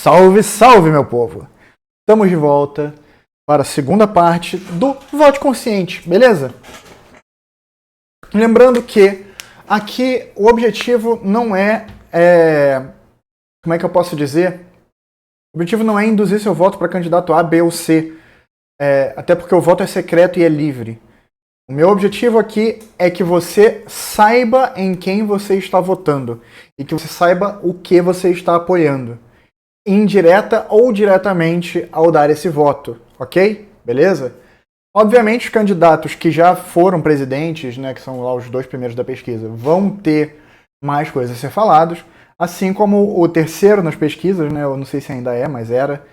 Salve, salve, meu povo! Estamos de volta para a segunda parte do Vote Consciente, beleza? Lembrando que aqui o objetivo não é... Como é que eu posso dizer? O objetivo não é induzir seu voto para candidato A, B ou C, até porque o voto é secreto e é livre. O meu objetivo aqui é que você saiba em quem você está votando e que você saiba o que você está apoiando, indireta ou diretamente ao dar esse voto, ok? Beleza? Obviamente os candidatos que já foram presidentes, né, que são lá os dois primeiros da pesquisa, vão ter mais coisas a ser falados, assim como o terceiro nas pesquisas, né, eu não sei se ainda é, mas era,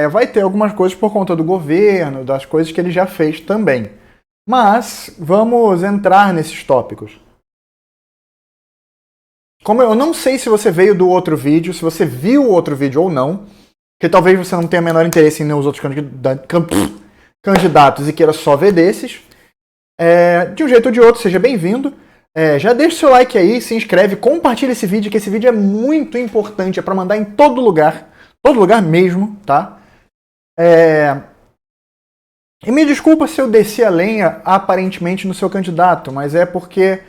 vai ter algumas coisas por conta do governo, das coisas que ele já fez também. Mas vamos entrar nesses tópicos. Como eu não sei se você veio do outro vídeo, se você viu o outro vídeo ou não, que talvez você não tenha o menor interesse em os outros candidatos e queira só ver desses, de um jeito ou de outro, seja bem-vindo. Já deixa o seu like aí, se inscreve, compartilha esse vídeo, que esse vídeo é muito importante, é para mandar em todo lugar mesmo, tá? E me desculpa se eu desci a lenha aparentemente no seu candidato, mas é porque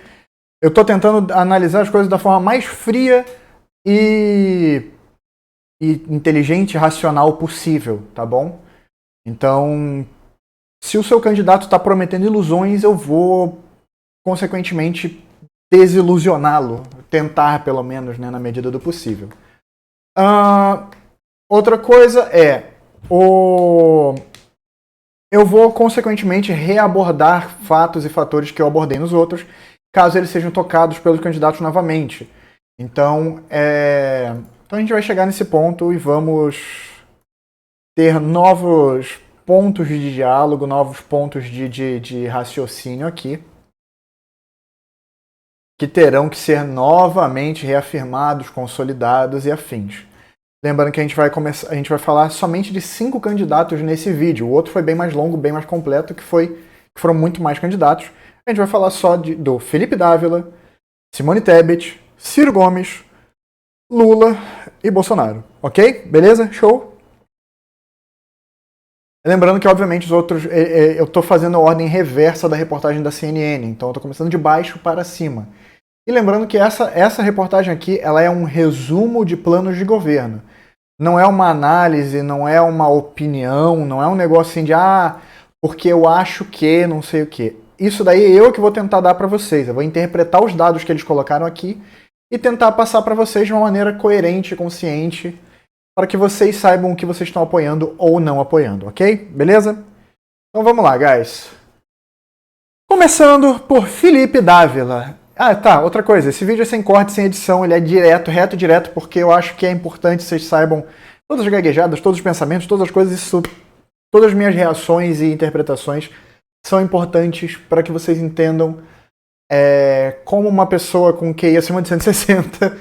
eu estou tentando analisar as coisas da forma mais fria e inteligente e racional possível, tá bom? Então, se o seu candidato está prometendo ilusões, eu vou, consequentemente, desilusioná-lo. Tentar, pelo menos, né, na medida do possível. Outra coisa eu vou, consequentemente, reabordar fatos e fatores que eu abordei nos outros, caso eles sejam tocados pelos candidatos novamente. Então a gente vai chegar nesse ponto e vamos ter novos pontos de diálogo, novos pontos de raciocínio aqui, que terão que ser novamente reafirmados, consolidados e afins. Lembrando que a gente vai falar somente de 5 candidatos nesse vídeo. O outro foi bem mais longo, bem mais completo, que foram muito mais candidatos. A gente vai falar só do Felipe Dávila, Simone Tebet, Ciro Gomes, Lula e Bolsonaro. Ok? Beleza? Show? Lembrando que, obviamente, os outros... eu estou fazendo a ordem reversa da reportagem da CNN. Então, eu estou começando de baixo para cima. E lembrando que essa reportagem aqui, ela é um resumo de planos de governo. Não é uma análise, não é uma opinião, não é um negócio assim de porque eu acho que não sei o que. Isso daí eu que vou tentar dar para vocês. Eu vou interpretar os dados que eles colocaram aqui e tentar passar para vocês de uma maneira coerente e consciente para que vocês saibam o que vocês estão apoiando ou não apoiando, ok? Beleza? Então vamos lá, guys. Começando por Felipe Dávila. Outra coisa, esse vídeo é sem corte, sem edição, ele é reto e direto, porque eu acho que é importante que vocês saibam todas as gaguejadas, todos os pensamentos, todas as coisas, todas as minhas reações e interpretações são importantes para que vocês entendam como uma pessoa com QI acima de 160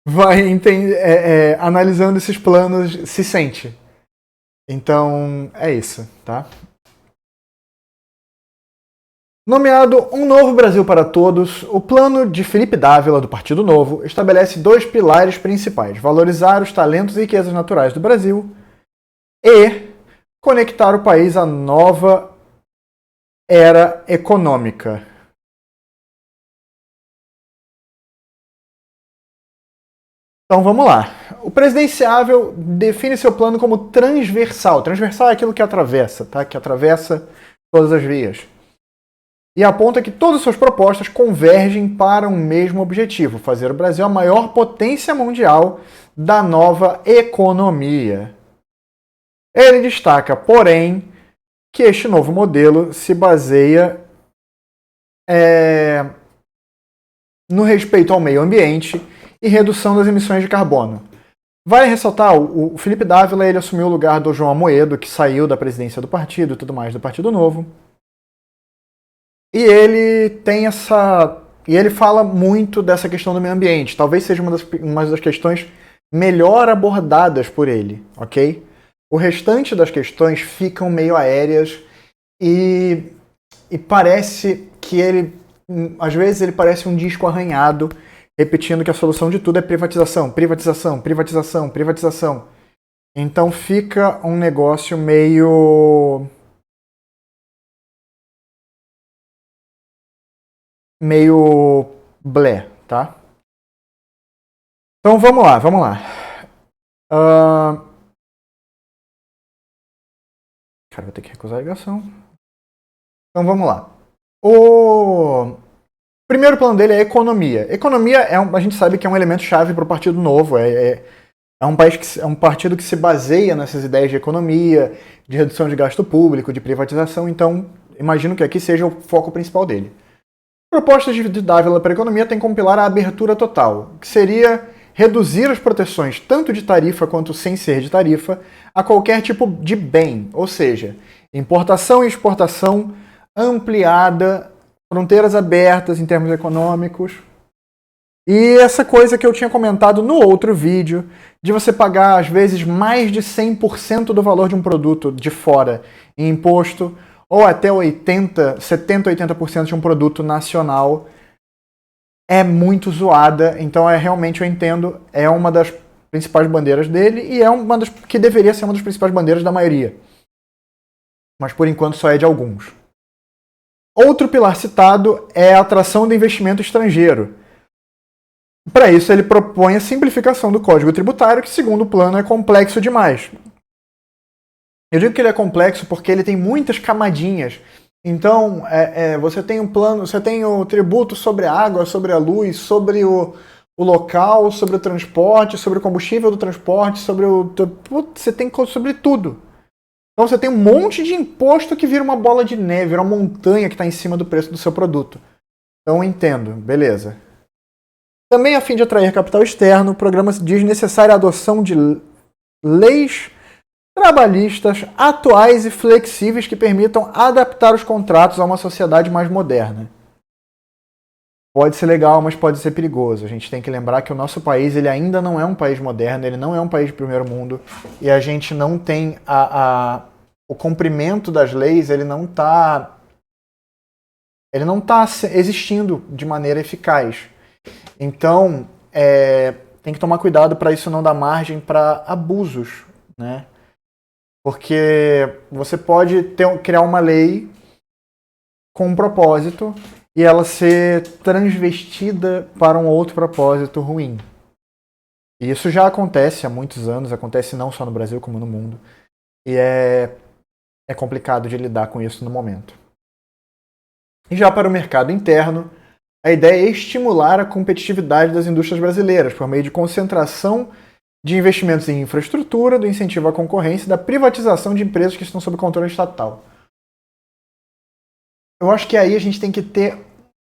vai analisando esses planos se sente. Então, é isso, tá? Nomeado Um Novo Brasil para Todos, o plano de Felipe Dávila, do Partido Novo, estabelece 2 pilares principais: valorizar os talentos e riquezas naturais do Brasil e conectar o país à nova era econômica. Então vamos lá. O presidenciável define seu plano como transversal. Transversal é aquilo que atravessa, tá? Que atravessa todas as vias. E aponta que todas as suas propostas convergem para um mesmo objetivo: fazer o Brasil a maior potência mundial da nova economia. Ele destaca, porém, que este novo modelo se baseia no respeito ao meio ambiente e redução das emissões de carbono. Vale ressaltar, o Felipe Dávila ele assumiu o lugar do João Amoedo, que saiu da presidência do partido e tudo mais do Partido Novo. E ele tem e ele fala muito dessa questão do meio ambiente. Talvez seja uma das questões melhor abordadas por ele, ok? O restante das questões ficam meio aéreas e parece que às vezes ele parece um disco arranhado repetindo que a solução de tudo é privatização, privatização, privatização, privatização. Então fica um negócio meio blé, tá? Então vamos lá, vamos lá. Cara, vou ter que recusar a ligação. Então vamos lá. O primeiro plano dele é a economia. Economia a gente sabe que é um elemento chave para o Partido Novo. É um partido que se baseia nessas ideias de economia, de redução de gasto público, de privatização. Então imagino que aqui seja o foco principal dele. Propostas de Dávila para a economia têm como pilar a abertura total, que seria reduzir as proteções tanto de tarifa quanto sem ser de tarifa a qualquer tipo de bem, ou seja, importação e exportação ampliada, fronteiras abertas em termos econômicos. E essa coisa que eu tinha comentado no outro vídeo, de você pagar às vezes mais de 100% do valor de um produto de fora em imposto, ou até 70, 80% de um produto nacional, é muito zoada. Então realmente eu entendo, é uma das principais bandeiras dele e é uma das que deveria ser uma das principais bandeiras da maioria. Mas por enquanto só é de alguns. Outro pilar citado é a atração do investimento estrangeiro. Para isso ele propõe a simplificação do Código Tributário, que segundo o plano é complexo demais. Eu digo que ele é complexo porque ele tem muitas camadinhas. Então, você tem um plano, você tem o tributo sobre a água, sobre a luz, sobre o local, sobre o transporte, sobre o combustível do transporte, você tem sobre tudo. Então você tem um monte de imposto que vira uma bola de neve, vira uma montanha que está em cima do preço do seu produto. Então eu entendo, beleza. Também a fim de atrair capital externo, o programa diz necessária a adoção de leis trabalhistas atuais e flexíveis que permitam adaptar os contratos a uma sociedade mais moderna. Pode ser legal, mas pode ser perigoso. A gente tem que lembrar que o nosso país ele ainda não é um país moderno, ele não é um país de primeiro mundo, e a gente não tem o cumprimento das leis, ele não está existindo de maneira eficaz. Então, tem que tomar cuidado para isso não dar margem para abusos, né? Porque você pode criar uma lei com um propósito e ela ser transvestida para um outro propósito ruim. E isso já acontece há muitos anos, acontece não só no Brasil como no mundo. E é complicado de lidar com isso no momento. E já para o mercado interno, a ideia é estimular a competitividade das indústrias brasileiras por meio de concentração de investimentos em infraestrutura, do incentivo à concorrência e da privatização de empresas que estão sob controle estatal. Eu acho que aí a gente tem que ter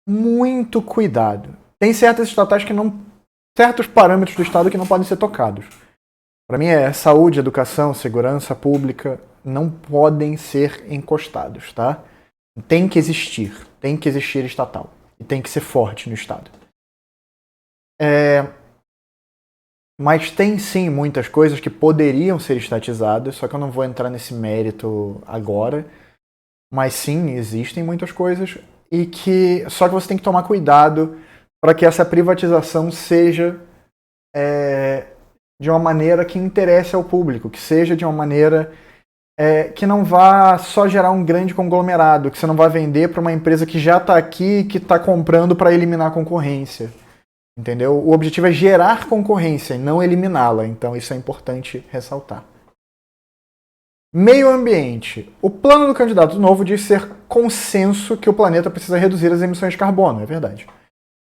muito cuidado. Tem certas estatais que não... certos parâmetros do Estado que não podem ser tocados. Para mim saúde, educação, segurança pública não podem ser encostados, tá? Tem que existir estatal. E tem que ser forte no Estado. Mas tem sim muitas coisas que poderiam ser estatizadas, só que eu não vou entrar nesse mérito agora. Mas sim, existem muitas coisas só que você tem que tomar cuidado para que essa privatização seja de uma maneira que interesse ao público, que seja de uma maneira que não vá só gerar um grande conglomerado, que você não vai vender para uma empresa que já está aqui, que está comprando para eliminar a concorrência. Entendeu? O objetivo é gerar concorrência e não eliminá-la, então isso é importante ressaltar. Meio ambiente. O plano do candidato novo diz ser consenso que o planeta precisa reduzir as emissões de carbono, é verdade.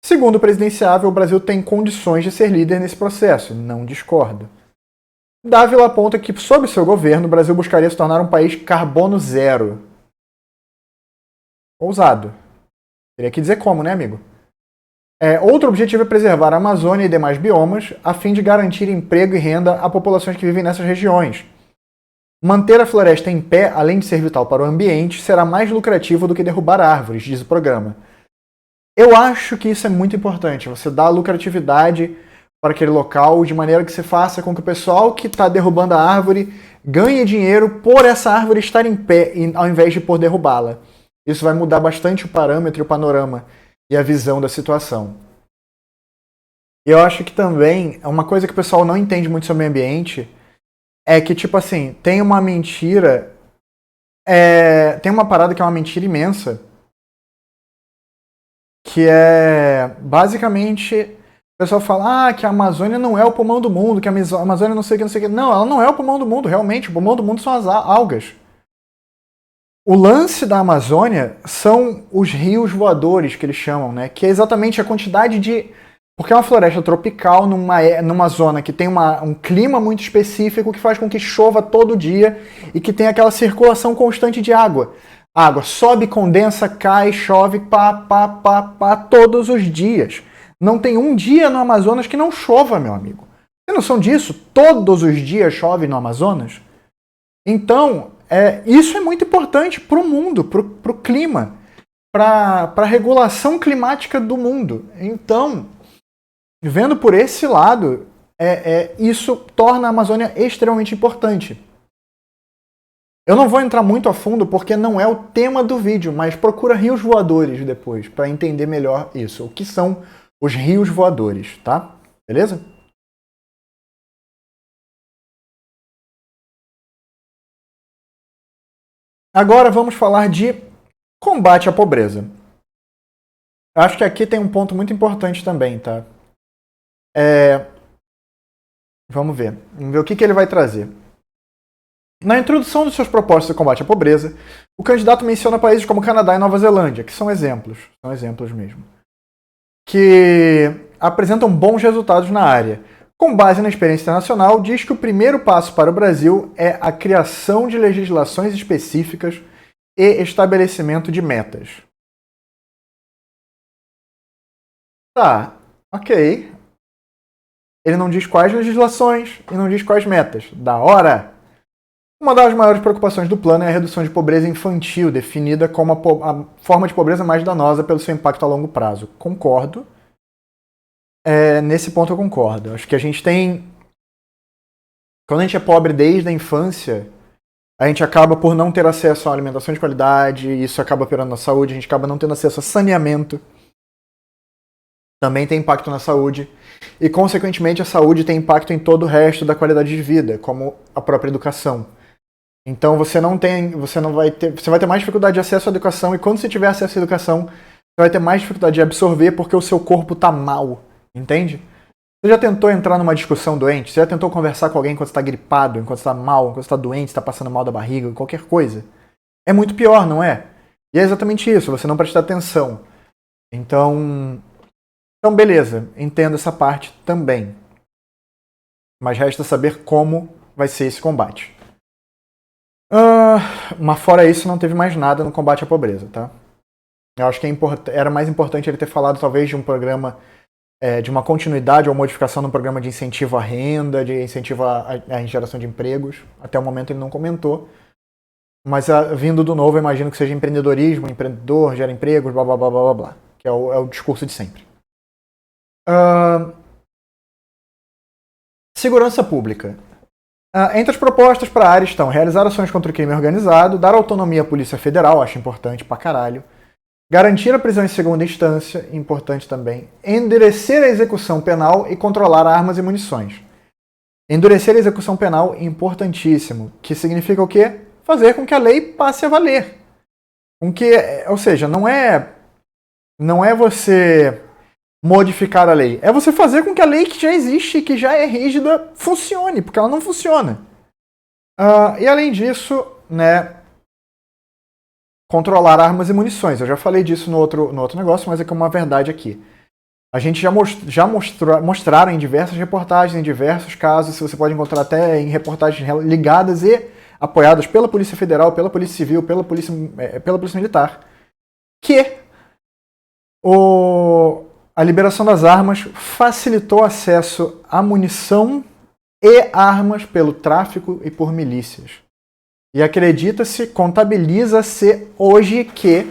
Segundo o presidenciável, o Brasil tem condições de ser líder nesse processo, não discordo. Dávila aponta que, sob seu governo, o Brasil buscaria se tornar um país carbono zero. Ousado. Teria que dizer como, né, amigo? Outro objetivo é preservar a Amazônia e demais biomas, a fim de garantir emprego e renda a populações que vivem nessas regiões. Manter a floresta em pé, além de ser vital para o ambiente, será mais lucrativo do que derrubar árvores, diz o programa. Eu acho que isso é muito importante, você dá lucratividade para aquele local, de maneira que você faça com que o pessoal que está derrubando a árvore ganhe dinheiro por essa árvore estar em pé, ao invés de por derrubá-la. Isso vai mudar bastante o parâmetro e o panorama e a visão da situação. E eu acho que também, uma coisa que o pessoal não entende muito sobre o meio ambiente é que, tipo assim, tem uma mentira, tem uma parada que é uma mentira imensa, que é, basicamente, o pessoal fala, que a Amazônia não é o pulmão do mundo, que a Amazônia não sei o que, não sei o que. Não, ela não é o pulmão do mundo, realmente, o pulmão do mundo são as algas. O lance da Amazônia são os rios voadores, que eles chamam, né? Que é exatamente a quantidade de... Porque é uma floresta tropical numa zona que tem um clima muito específico que faz com que chova todo dia e que tem aquela circulação constante de água. A água sobe, condensa, cai, chove, pá, todos os dias. Não tem um dia no Amazonas que não chova, meu amigo. Tem noção disso? Todos os dias chove no Amazonas? Então, isso é muito importante para o mundo, para o clima, para a regulação climática do mundo. Então, vendo por esse lado, isso torna a Amazônia extremamente importante. Eu não vou entrar muito a fundo porque não é o tema do vídeo, mas procura rios voadores depois para entender melhor isso. O que são os rios voadores, tá? Beleza? Agora vamos falar de combate à pobreza. Acho que aqui tem um ponto muito importante também, tá? Vamos ver. Vamos ver o que ele vai trazer. Na introdução de suas propostas de combate à pobreza, o candidato menciona países como Canadá e Nova Zelândia, que são exemplos mesmo, que apresentam bons resultados na área. Com base na experiência internacional, diz que o primeiro passo para o Brasil é a criação de legislações específicas e estabelecimento de metas. Tá, ok. Ele não diz quais legislações e não diz quais metas. Da hora! Uma das maiores preocupações do plano é a redução de pobreza infantil, definida como a forma de pobreza mais danosa pelo seu impacto a longo prazo. Concordo. Nesse ponto eu concordo. Acho que a gente tem... Quando a gente é pobre desde a infância, a gente acaba por não ter acesso à alimentação de qualidade, isso acaba operando na saúde, a gente acaba não tendo acesso a saneamento. Também tem impacto na saúde. E, consequentemente, a saúde tem impacto em todo o resto da qualidade de vida, como a própria educação. Então você vai ter mais dificuldade de acesso à educação, e quando você tiver acesso à educação, você vai ter mais dificuldade de absorver porque o seu corpo tá mal, entende? Você já tentou entrar numa discussão doente? Você já tentou conversar com alguém enquanto está gripado, enquanto está mal, enquanto está doente, está passando mal da barriga, qualquer coisa? É muito pior, não é? E é exatamente isso, você não presta atenção. Então beleza, entendo essa parte também. Mas resta saber como vai ser esse combate. Mas fora isso, não teve mais nada no combate à pobreza, tá? Eu acho que era mais importante ele ter falado talvez de um programa, de uma continuidade ou modificação no programa de incentivo à renda, de incentivo à geração de empregos. Até o momento ele não comentou. Mas vindo do novo, eu imagino que seja empreendedorismo, empreendedor, gera empregos, blá blá blá blá blá, que é o discurso de sempre. Segurança pública. Entre as propostas para a área estão realizar ações contra o crime organizado, dar autonomia à Polícia Federal, acho importante pra caralho, garantir a prisão em segunda instância, importante também, endurecer a execução penal e controlar armas e munições. Endurecer a execução penal, importantíssimo, que significa o quê? Fazer com que a lei passe a valer. Ou seja, não é você modificar a lei. É você fazer com que a lei que já existe, que já é rígida, funcione, porque ela não funciona. E além disso, né, controlar armas e munições. Eu já falei disso no outro negócio, mas é que é uma verdade aqui. A gente já mostraram em diversas reportagens, em diversos casos, você pode encontrar até em reportagens ligadas e apoiadas pela Polícia Federal, pela Polícia Civil, pela Polícia Militar, que a liberação das armas facilitou acesso a munição e armas pelo tráfico e por milícias. E acredita-se, contabiliza-se hoje que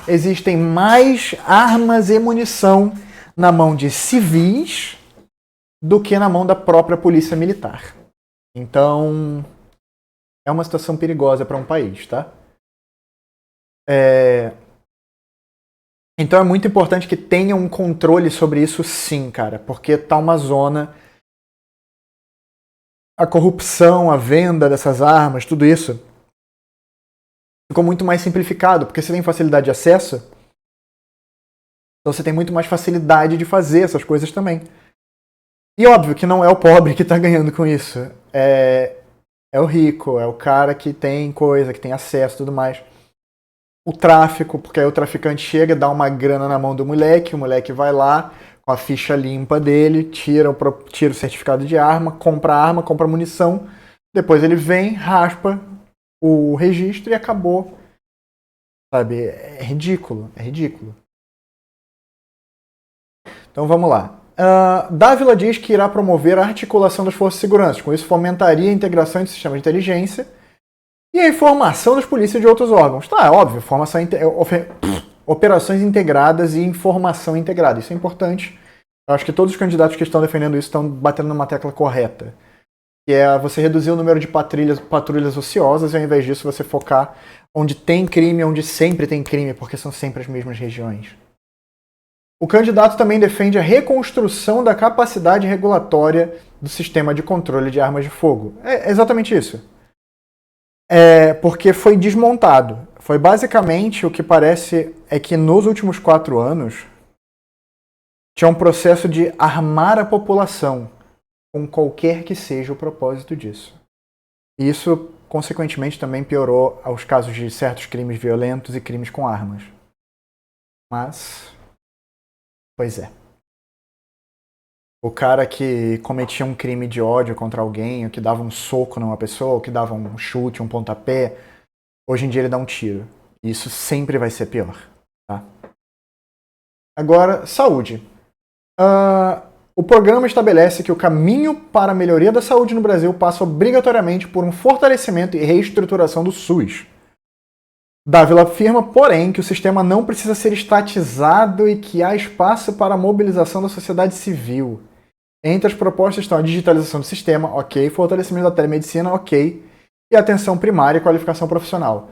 existem mais armas e munição na mão de civis do que na mão da própria polícia militar. Então, é uma situação perigosa para um país, tá? Então é muito importante que tenha um controle sobre isso sim, cara, porque tá uma zona. A corrupção, a venda dessas armas, tudo isso ficou muito mais simplificado, porque você tem facilidade de acesso, então você tem muito mais facilidade de fazer essas coisas também. E óbvio que não é o pobre que tá ganhando com isso. É o rico, é o cara que tem coisa, que tem acesso e tudo mais. O tráfico, porque aí o traficante chega, dá uma grana na mão do moleque, o moleque vai lá com a ficha limpa dele, tira o certificado de arma, compra munição, depois ele vem, raspa o registro e acabou. Sabe? É ridículo, é ridículo. Então vamos lá. Dávila diz que irá promover a articulação das forças de segurança. Com isso, fomentaria a integração entre sistemas de inteligência e a informação das polícias de outros órgãos. Tá, é óbvio, operações integradas e informação integrada. Isso é importante. Eu acho que todos os candidatos que estão defendendo isso estão batendo numa tecla correta. Que é você reduzir o número de patrulhas ociosas e ao invés disso você focar onde tem crime, onde sempre tem crime, porque são sempre as mesmas regiões. O candidato também defende a reconstrução da capacidade regulatória do sistema de controle de armas de fogo. É exatamente isso. Porque foi desmontado. Foi basicamente o que parece é que nos últimos 4 anos tinha um processo de armar a população com qualquer que seja o propósito disso. E isso, consequentemente, também piorou os casos de certos crimes violentos e crimes com armas. Mas, pois é. O cara que cometia um crime de ódio contra alguém, ou que dava um soco numa pessoa, ou que dava um chute, um pontapé, hoje em dia ele dá um tiro. E isso sempre vai ser pior. Tá? Agora, saúde. O programa estabelece que o caminho para a melhoria da saúde no Brasil passa obrigatoriamente por um fortalecimento e reestruturação do SUS. Dávila afirma, porém, que o sistema não precisa ser estatizado e que há espaço para a mobilização da sociedade civil. Entre as propostas estão a digitalização do sistema, ok, fortalecimento da telemedicina, ok, e atenção primária e qualificação profissional.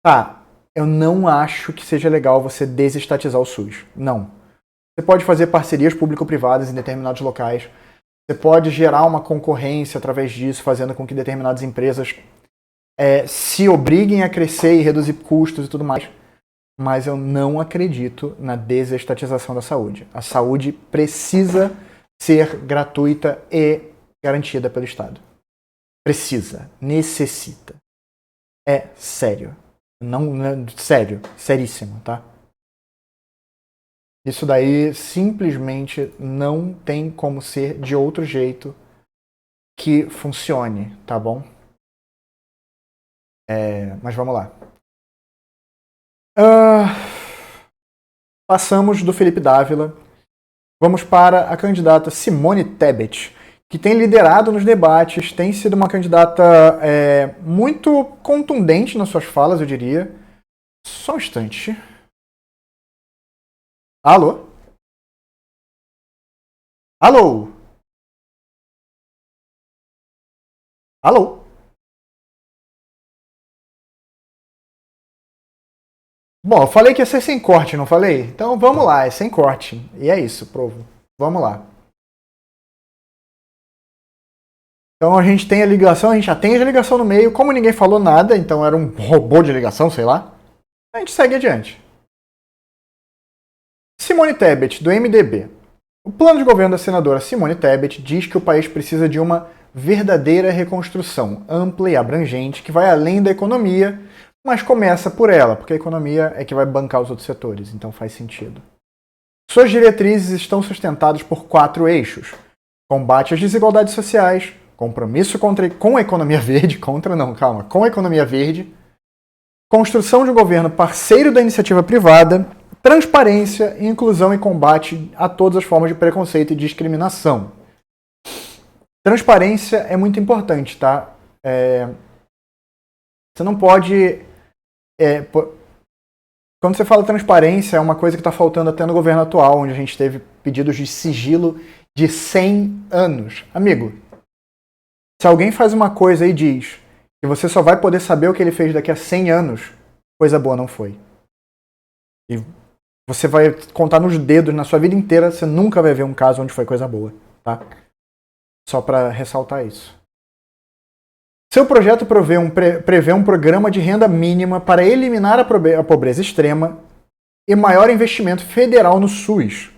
Tá, eu não acho que seja legal você desestatizar o SUS. Não. Você pode fazer parcerias público-privadas em determinados locais. Você pode gerar uma concorrência através disso, fazendo com que determinadas empresas se obriguem a crescer e reduzir custos e tudo mais. Mas eu não acredito na desestatização da saúde. A saúde precisa ser gratuita e garantida pelo Estado. Precisa, necessita. É sério. Sério, seríssimo, tá? Isso daí simplesmente não tem como ser de outro jeito que funcione, tá bom? Mas vamos lá. Passamos do Felipe Dávila. Vamos para a candidata Simone Tebet, que tem liderado nos debates, tem sido uma candidata muito contundente nas suas falas, eu diria. Só um instante. Alô? Alô? Alô? Bom, eu falei que ia ser sem corte, não falei? Então vamos lá, é sem corte. E é isso, provo. Vamos lá. Então a gente tem a ligação, a gente atende a ligação no meio. Como ninguém falou nada, então era um robô de ligação, sei lá. A gente segue adiante. Simone Tebet, do MDB. O plano de governo da senadora Simone Tebet diz que o país precisa de uma verdadeira reconstrução ampla e abrangente que vai além da economia, mas começa por ela, porque a economia é que vai bancar os outros setores, então faz sentido. Suas diretrizes estão sustentadas por 4 eixos: combate às desigualdades sociais, compromisso com a economia verde, com a economia verde, construção de um governo parceiro da iniciativa privada, transparência, inclusão e combate a todas as formas de preconceito e discriminação. Transparência é muito importante, tá? Você não pode... Quando você fala transparência, é uma coisa que está faltando até no governo atual, onde a gente teve pedidos de sigilo de 100 anos. Amigo, se alguém faz uma coisa e diz que você só vai poder saber o que ele fez daqui a 100 anos, coisa boa não foi. E Você vai contar nos dedos na sua vida inteira, você nunca vai ver um caso onde foi coisa boa, tá? Só para ressaltar isso. Seu projeto prevê um programa de renda mínima para eliminar a pobreza extrema e maior investimento federal no SUS.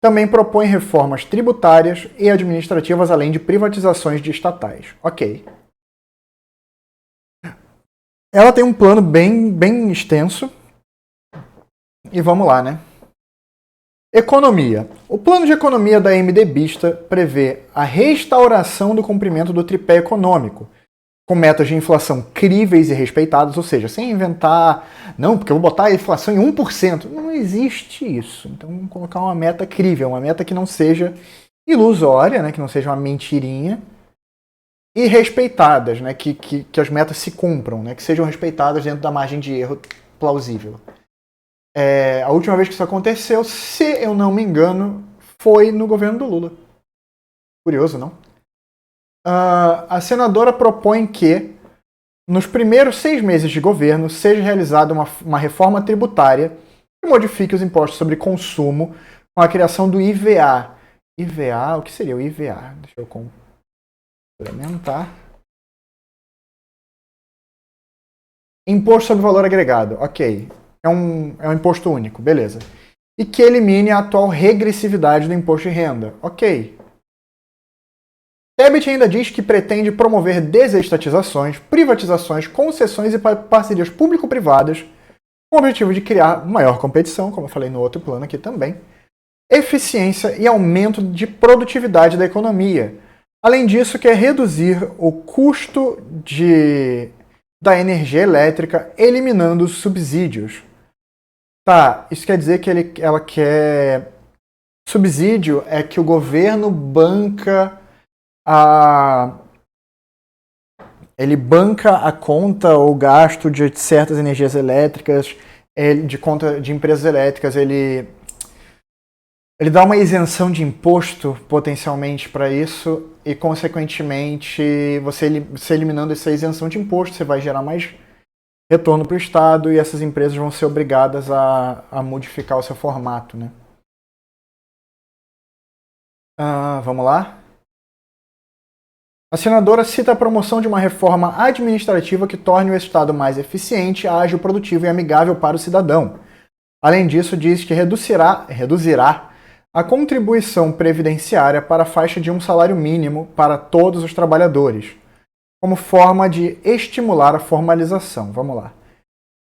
Também propõe reformas tributárias e administrativas, além de privatizações de estatais. Ok. Ela tem um plano bem extenso. E vamos lá, né? Economia. O plano de economia da MDBista prevê a restauração do cumprimento do tripé econômico, com metas de inflação críveis e respeitadas, ou seja, sem inventar, não, porque eu vou botar a inflação em 1%. Não existe isso. Então vamos colocar uma meta crível, uma meta que não seja ilusória, né, que não seja uma mentirinha, e respeitadas, né, que as metas se cumpram, né, que sejam respeitadas dentro da margem de erro plausível. A última vez que isso aconteceu, se eu não me engano, foi no governo do Lula. Curioso, não? A senadora propõe que, nos primeiros 6 meses de governo, seja realizada uma reforma tributária que modifique os impostos sobre consumo com a criação do IVA. IVA? O que seria o IVA? Deixa eu complementar. Imposto sobre valor agregado. Ok. É um imposto único, beleza. E que elimine a atual regressividade do imposto de renda. Ok. Tebet ainda diz que pretende promover desestatizações, privatizações, concessões e parcerias público-privadas com o objetivo de criar maior competição, como eu falei no outro plano aqui também, eficiência e aumento de produtividade da economia. Além disso, quer reduzir o custo da energia elétrica, eliminando os subsídios. Tá, isso quer dizer que ela quer... Subsídio é que o governo banca ele banca a conta ou gasto de certas energias elétricas, de conta de empresas elétricas, ele dá uma isenção de imposto potencialmente para isso e, consequentemente, você eliminando essa isenção de imposto, você vai gerar mais retorno para o Estado e essas empresas vão ser obrigadas a modificar o seu formato, né? Vamos lá? A senadora cita a promoção de uma reforma administrativa que torne o Estado mais eficiente, ágil, produtivo e amigável para o cidadão. Além disso, diz que reduzirá a contribuição previdenciária para a faixa de um salário mínimo para todos os trabalhadores, como forma de estimular a formalização. Vamos lá.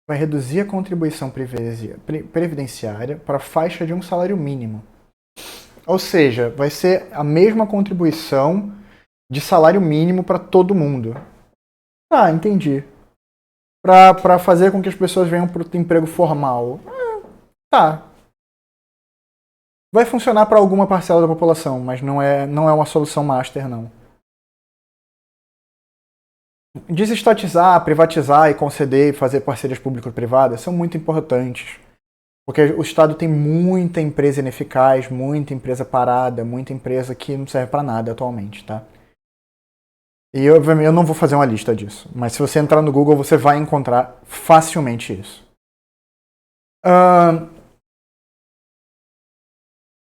Vai reduzir a contribuição previdenciária para a faixa de um salário mínimo. Ou seja, vai ser a mesma contribuição de salário mínimo para todo mundo. Entendi. Para fazer com que as pessoas venham para o emprego formal. Tá. Vai funcionar para alguma parcela da população, mas não é uma solução master, não. Desestatizar, privatizar e conceder e fazer parcerias público-privadas são muito importantes. Porque o Estado tem muita empresa ineficaz, muita empresa parada, muita empresa que não serve para nada atualmente, tá? E eu não vou fazer uma lista disso, mas se você entrar no Google, você vai encontrar facilmente isso.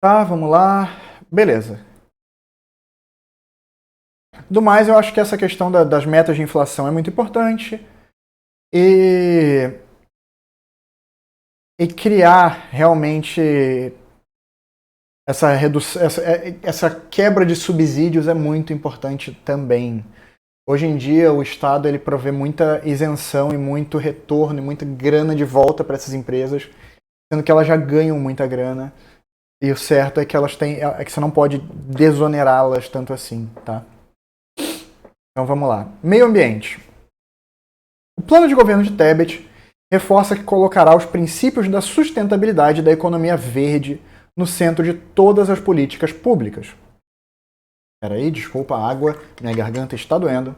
Tá, vamos lá. Beleza. Do mais, eu acho que essa questão das metas de inflação é muito importante. E criar realmente essa quebra de subsídios é muito importante também. Hoje em dia, o Estado ele provê muita isenção e muito retorno e muita grana de volta para essas empresas, sendo que elas já ganham muita grana. E o certo é que que você não pode desonerá-las tanto assim, tá? Então vamos lá. Meio ambiente. O plano de governo de Tebet reforça que colocará os princípios da sustentabilidade da economia verde no centro de todas as políticas públicas. Peraí, desculpa a água, minha garganta está doendo.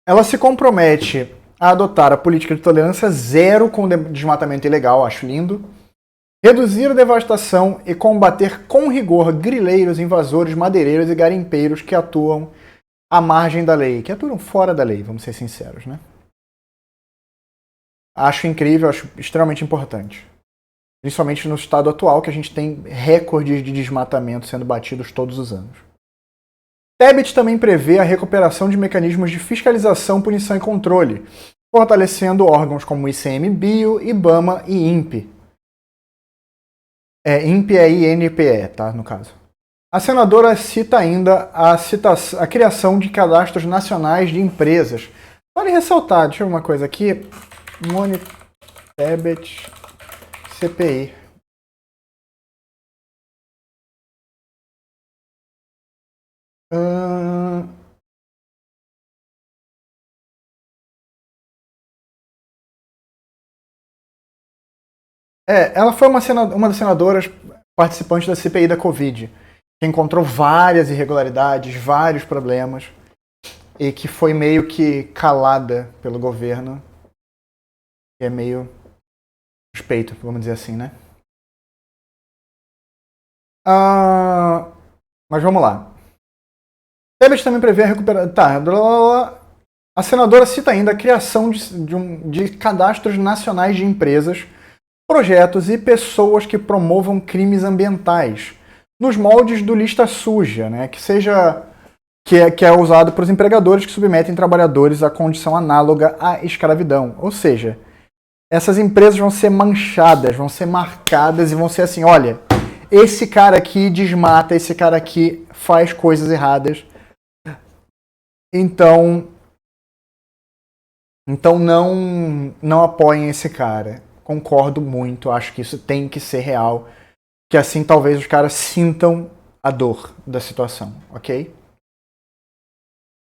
Ela se compromete a adotar a política de tolerância zero com desmatamento ilegal, acho lindo. Reduzir a devastação e combater com rigor grileiros, invasores, madeireiros e garimpeiros que atuam à margem da lei, que atuam fora da lei, vamos ser sinceros, né? Acho incrível, acho extremamente importante. Principalmente no estado atual, que a gente tem recordes de desmatamento sendo batidos todos os anos. Tebet também prevê a recuperação de mecanismos de fiscalização, punição e controle, fortalecendo órgãos como ICMBio, IBAMA e INPE. INPE é INPE, tá, no caso. A senadora cita ainda a criação de cadastros nacionais de empresas. Vale ressaltar, deixa eu ver uma coisa aqui. Moni Tebet, CPI. Ela foi uma das senadoras participantes da CPI da Covid, que encontrou várias irregularidades, vários problemas, e que foi meio que calada pelo governo, que é meio suspeito, vamos dizer assim, né? Mas vamos lá. Tebet também prevê a recuperação. Tá, blá, blá, blá. A senadora cita ainda a criação de cadastros nacionais de empresas, projetos e pessoas que promovam crimes ambientais, nos moldes do lista suja, né? Que é usado para os empregadores que submetem trabalhadores à condição análoga à escravidão. Ou seja, essas empresas vão ser manchadas, vão ser marcadas e vão ser assim, olha, esse cara aqui desmata, esse cara aqui faz coisas erradas. Então não apoiem esse cara. Concordo muito, acho que isso tem que ser real, que assim talvez os caras sintam a dor da situação, ok?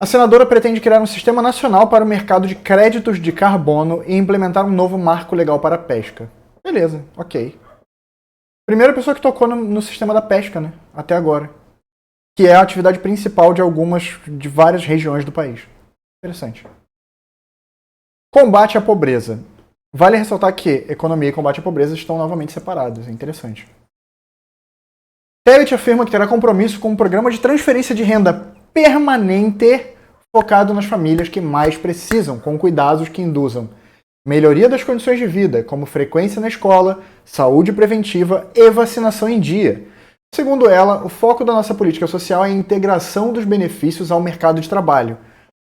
A senadora pretende criar um sistema nacional para o mercado de créditos de carbono e implementar um novo marco legal para a pesca. Beleza, ok. Primeira pessoa que tocou no sistema da pesca, né? Até agora. Que é a atividade principal de várias regiões do país. Interessante. Combate à pobreza. Vale ressaltar que economia e combate à pobreza estão novamente separados. É interessante. Tebet afirma que terá compromisso com um programa de transferência de renda permanente focado nas famílias que mais precisam, com cuidados que induzam melhoria das condições de vida, como frequência na escola, saúde preventiva e vacinação em dia. Segundo ela, o foco da nossa política social é a integração dos benefícios ao mercado de trabalho.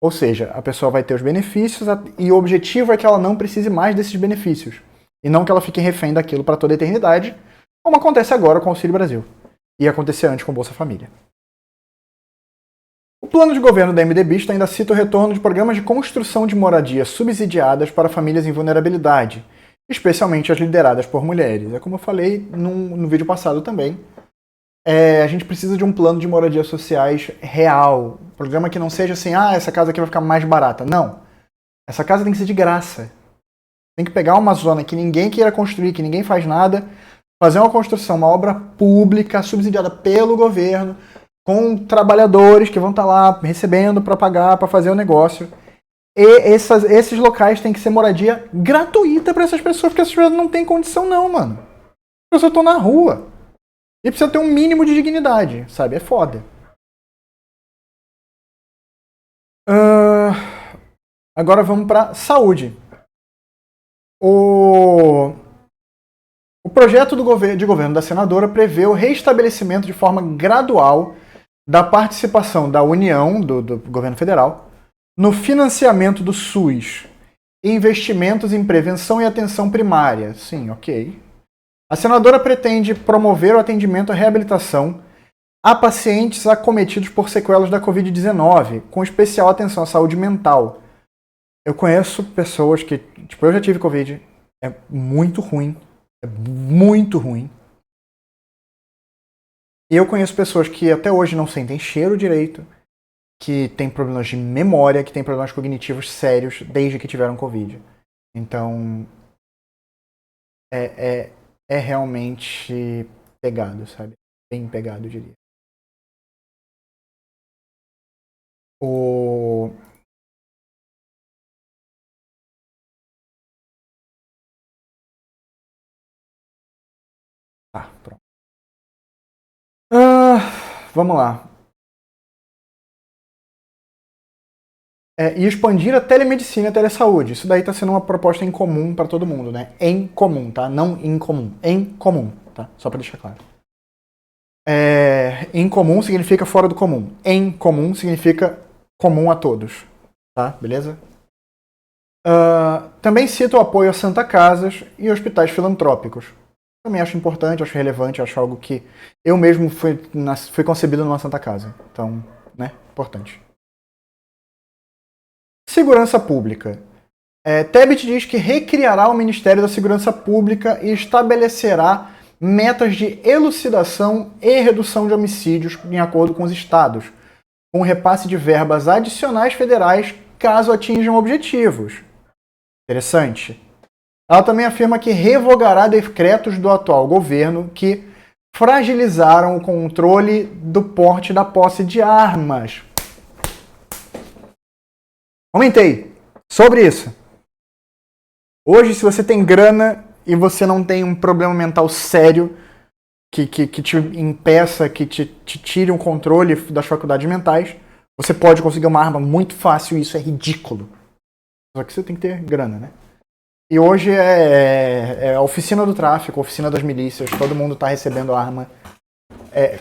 Ou seja, a pessoa vai ter os benefícios e o objetivo é que ela não precise mais desses benefícios. E não que ela fique refém daquilo para toda a eternidade, como acontece agora com o Auxílio Brasil. E acontecia antes com o Bolsa Família. O plano de governo da MDBista ainda cita o retorno de programas de construção de moradias subsidiadas para famílias em vulnerabilidade, especialmente as lideradas por mulheres. É como eu falei no vídeo passado também. A gente precisa de um plano de moradias sociais real. Um programa que não seja assim, essa casa aqui vai ficar mais barata. Não. Essa casa tem que ser de graça. Tem que pegar uma zona que ninguém queira construir, que ninguém faz nada, fazer uma construção, uma obra pública, subsidiada pelo governo, com trabalhadores que vão estar lá recebendo para pagar, para fazer o negócio. E esses locais têm que ser moradia gratuita para essas pessoas, porque essas pessoas não têm condição não, mano. As pessoas estão na rua. E precisa ter um mínimo de dignidade, sabe? É foda. Agora vamos para saúde. O projeto de governo da senadora prevê o reestabelecimento de forma gradual da participação da União, do governo federal, no financiamento do SUS e investimentos em prevenção e atenção primária. Sim, ok. A senadora pretende promover o atendimento à reabilitação a pacientes acometidos por sequelas da Covid-19, com especial atenção à saúde mental. Eu conheço pessoas que, eu já tive Covid, é muito ruim, é muito ruim. E eu conheço pessoas que até hoje não sentem cheiro direito, que têm problemas de memória, que têm problemas cognitivos sérios desde que tiveram Covid. Então, é realmente pegado, sabe? Bem pegado, eu diria. Tá, pronto. Vamos lá. e expandir a telemedicina e a telesaúde. Isso daí está sendo uma proposta em comum para todo mundo, né? Em comum, tá? Não incomum. Em comum, tá? Só para deixar claro. Em comum significa fora do comum. Em comum significa comum a todos, tá? Beleza? Também cito o apoio a Santa Casas e hospitais filantrópicos. Também acho importante, acho relevante, acho algo que eu mesmo fui concebido numa Santa Casa. Então, né? Importante. Segurança Pública. Tebet diz que recriará o Ministério da Segurança Pública e estabelecerá metas de elucidação e redução de homicídios em acordo com os estados, com repasse de verbas adicionais federais caso atinjam objetivos. Interessante. Ela também afirma que revogará decretos do atual governo que fragilizaram o controle do porte da posse de armas. Comentei sobre isso. Hoje, se você tem grana e você não tem um problema mental sério que te impeça, que te tire um controle das faculdades mentais, você pode conseguir uma arma muito fácil e isso é ridículo. Só que você tem que ter grana, né? E hoje é a oficina do tráfico, a oficina das milícias, todo mundo está recebendo arma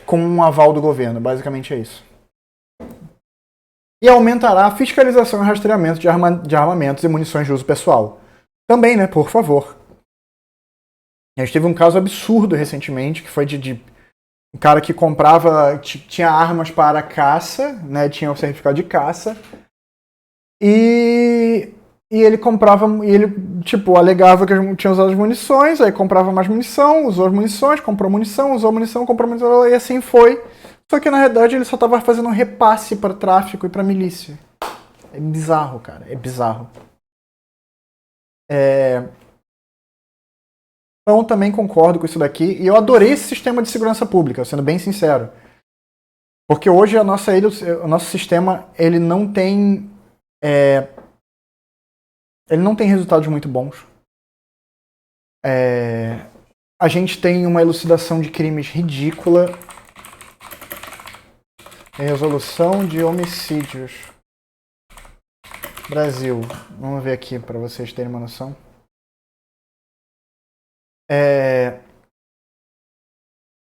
com um aval do governo, basicamente é isso. E aumentará a fiscalização e rastreamento de armamentos e munições de uso pessoal. Também, né, por favor. A gente teve um caso absurdo recentemente, que foi de um cara que comprava, tinha armas para caça, né, tinha o certificado de caça, e ele comprava, e ele, alegava que tinha usado as munições, aí comprava mais munição, usou as munições, comprou munição, usou munição, comprou munição, e assim foi. Só que, na verdade, ele só estava fazendo um repasse para tráfico e para milícia. É bizarro, cara, é bizarro. Então, também concordo com isso daqui, e eu adorei esse sistema de segurança pública, sendo bem sincero. Porque hoje o nosso sistema, ele não tem resultados muito bons. A gente tem uma elucidação de crimes ridícula. Resolução de homicídios. Brasil. Vamos ver aqui para vocês terem uma noção.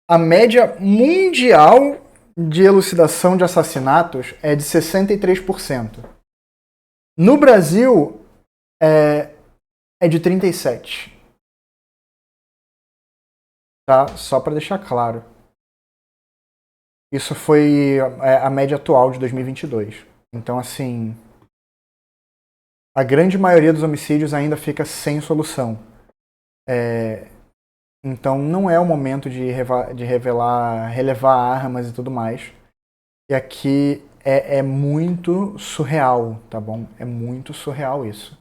A média mundial de elucidação de assassinatos é de 63%. No Brasil, é de 37%. Tá? Só para deixar claro. Isso foi a média atual de 2022. Então, assim, a grande maioria dos homicídios ainda fica sem solução. Então, não é o momento de relevar armas e tudo mais. E aqui é muito surreal, tá bom? É muito surreal isso.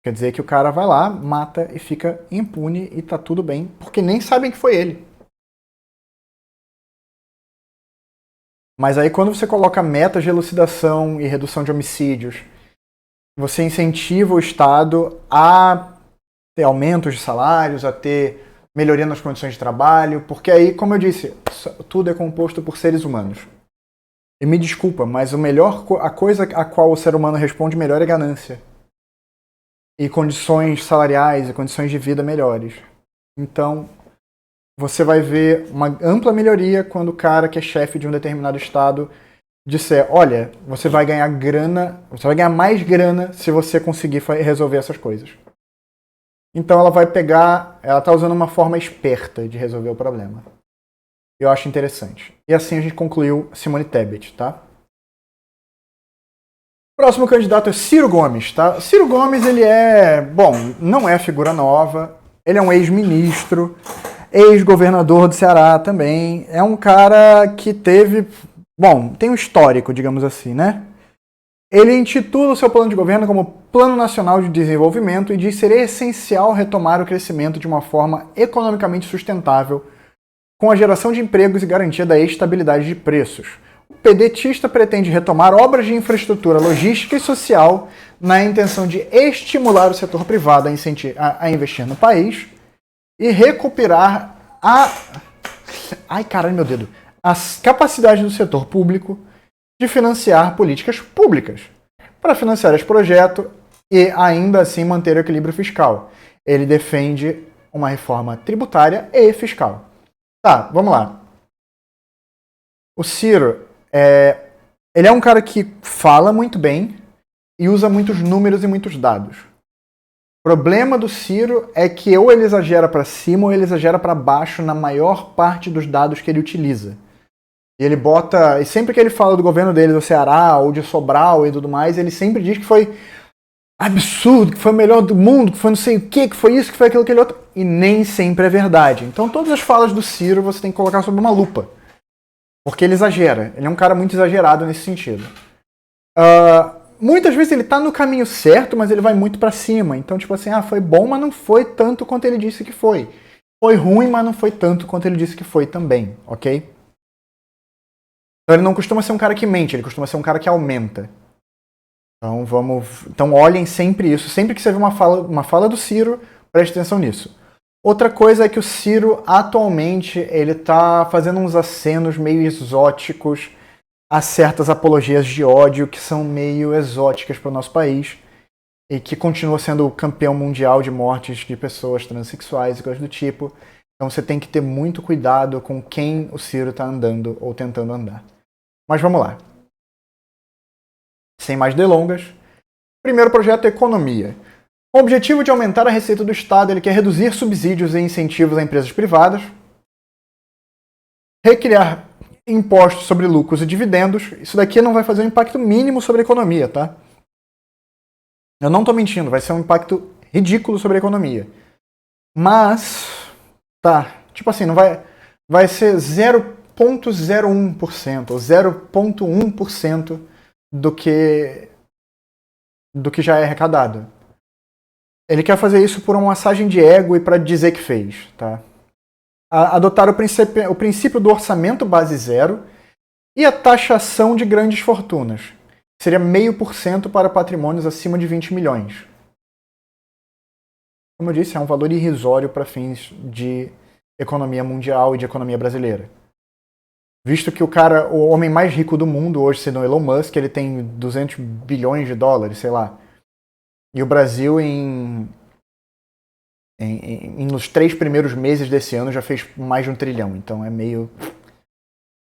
Quer dizer que o cara vai lá, mata e fica impune e tá tudo bem, porque nem sabem que foi ele. Mas aí quando você coloca metas de elucidação e redução de homicídios, você incentiva o Estado a ter aumentos de salários, a ter melhoria nas condições de trabalho, porque aí, como eu disse, tudo é composto por seres humanos. E me desculpa, mas a coisa a qual o ser humano responde melhor é ganância. E condições salariais e condições de vida melhores. Então, você vai ver uma ampla melhoria quando o cara que é chefe de um determinado estado disser, olha, você vai ganhar mais grana se você conseguir resolver essas coisas. Então ela tá usando uma forma esperta de resolver o problema. Eu acho interessante. E assim a gente concluiu Simone Tebet, tá? Próximo candidato é Ciro Gomes, tá? Ciro Gomes, ele não é figura nova, ele é um ex-ministro, ex-governador do Ceará também, é um cara que tem um histórico, digamos assim, né? Ele intitula o seu plano de governo como Plano Nacional de Desenvolvimento e diz ser essencial retomar o crescimento de uma forma economicamente sustentável, com a geração de empregos e garantia da estabilidade de preços. O pedetista pretende retomar obras de infraestrutura logística e social na intenção de estimular o setor privado a investir no país e recuperar a capacidade do setor público de financiar políticas públicas. para financiar esse projeto e ainda assim manter o equilíbrio fiscal. Ele defende uma reforma tributária e fiscal. Tá, vamos lá. O Ciro, ele é um cara que fala muito bem e usa muitos números e muitos dados. O problema do Ciro é que ou ele exagera para cima ou ele exagera para baixo na maior parte dos dados que ele utiliza. E ele bota. E sempre que ele fala do governo dele, do Ceará, ou de Sobral e tudo mais, ele sempre diz que foi absurdo, que foi o melhor do mundo, que foi não sei o que foi isso, que foi aquilo, aquele outro. E nem sempre é verdade. Então todas as falas do Ciro você tem que colocar sob uma lupa. Porque ele exagera. Ele é um cara muito exagerado nesse sentido. Muitas vezes ele tá no caminho certo, mas ele vai muito para cima. Então, tipo assim, foi bom, mas não foi tanto quanto ele disse que foi. Foi ruim, mas não foi tanto quanto ele disse que foi também, ok? Então ele não costuma ser um cara que mente, ele costuma ser um cara que aumenta. Então olhem sempre isso. Sempre que você vê uma fala do Ciro, preste atenção nisso. Outra coisa é que o Ciro, atualmente, ele tá fazendo uns acenos meio exóticos a certas apologias de ódio que são meio exóticas para o nosso país e que continua sendo o campeão mundial de mortes de pessoas transexuais e coisas do tipo. Então você tem que ter muito cuidado com quem o Ciro está andando ou tentando andar. Mas vamos lá. Sem mais delongas. Primeiro projeto é economia. Com o objetivo de aumentar a receita do Estado, ele quer reduzir subsídios e incentivos a empresas privadas, recriar impostos sobre lucros e dividendos. Isso daqui não vai fazer um impacto mínimo sobre a economia, tá? Eu não estou mentindo, vai ser um impacto ridículo sobre a economia. Mas, tipo assim, não vai ser 0,01% ou 0,1% do que já é arrecadado. Ele quer fazer isso por uma massagem de ego e para dizer que fez, tá? Adotar o princípio do orçamento base zero e a taxação de grandes fortunas. Seria 0,5% para patrimônios acima de 20 milhões. Como eu disse, é um valor irrisório para fins de economia mundial e de economia brasileira. Visto que o homem mais rico do mundo hoje, sendo Elon Musk, ele tem 200 bilhões de dólares, sei lá. E o Brasil, nos 3 primeiros meses desse ano, já fez mais de 1 trilhão. Então é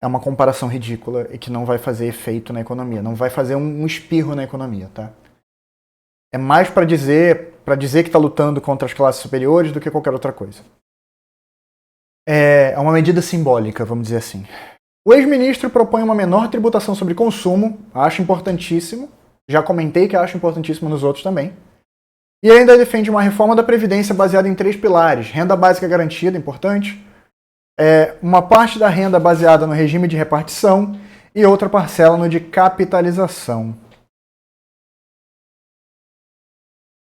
uma comparação ridícula e que não vai fazer efeito na economia. Não vai fazer um espirro na economia, tá? É mais para dizer que está lutando contra as classes superiores do que qualquer outra coisa. É uma medida simbólica, vamos dizer assim. O ex-ministro propõe uma menor tributação sobre consumo. Acho importantíssimo. Já comentei que acho importantíssimo nos outros também. E ainda defende uma reforma da Previdência baseada em 3 pilares. Renda básica garantida, importante. Uma parte da renda baseada no regime de repartição e outra parcela no de capitalização.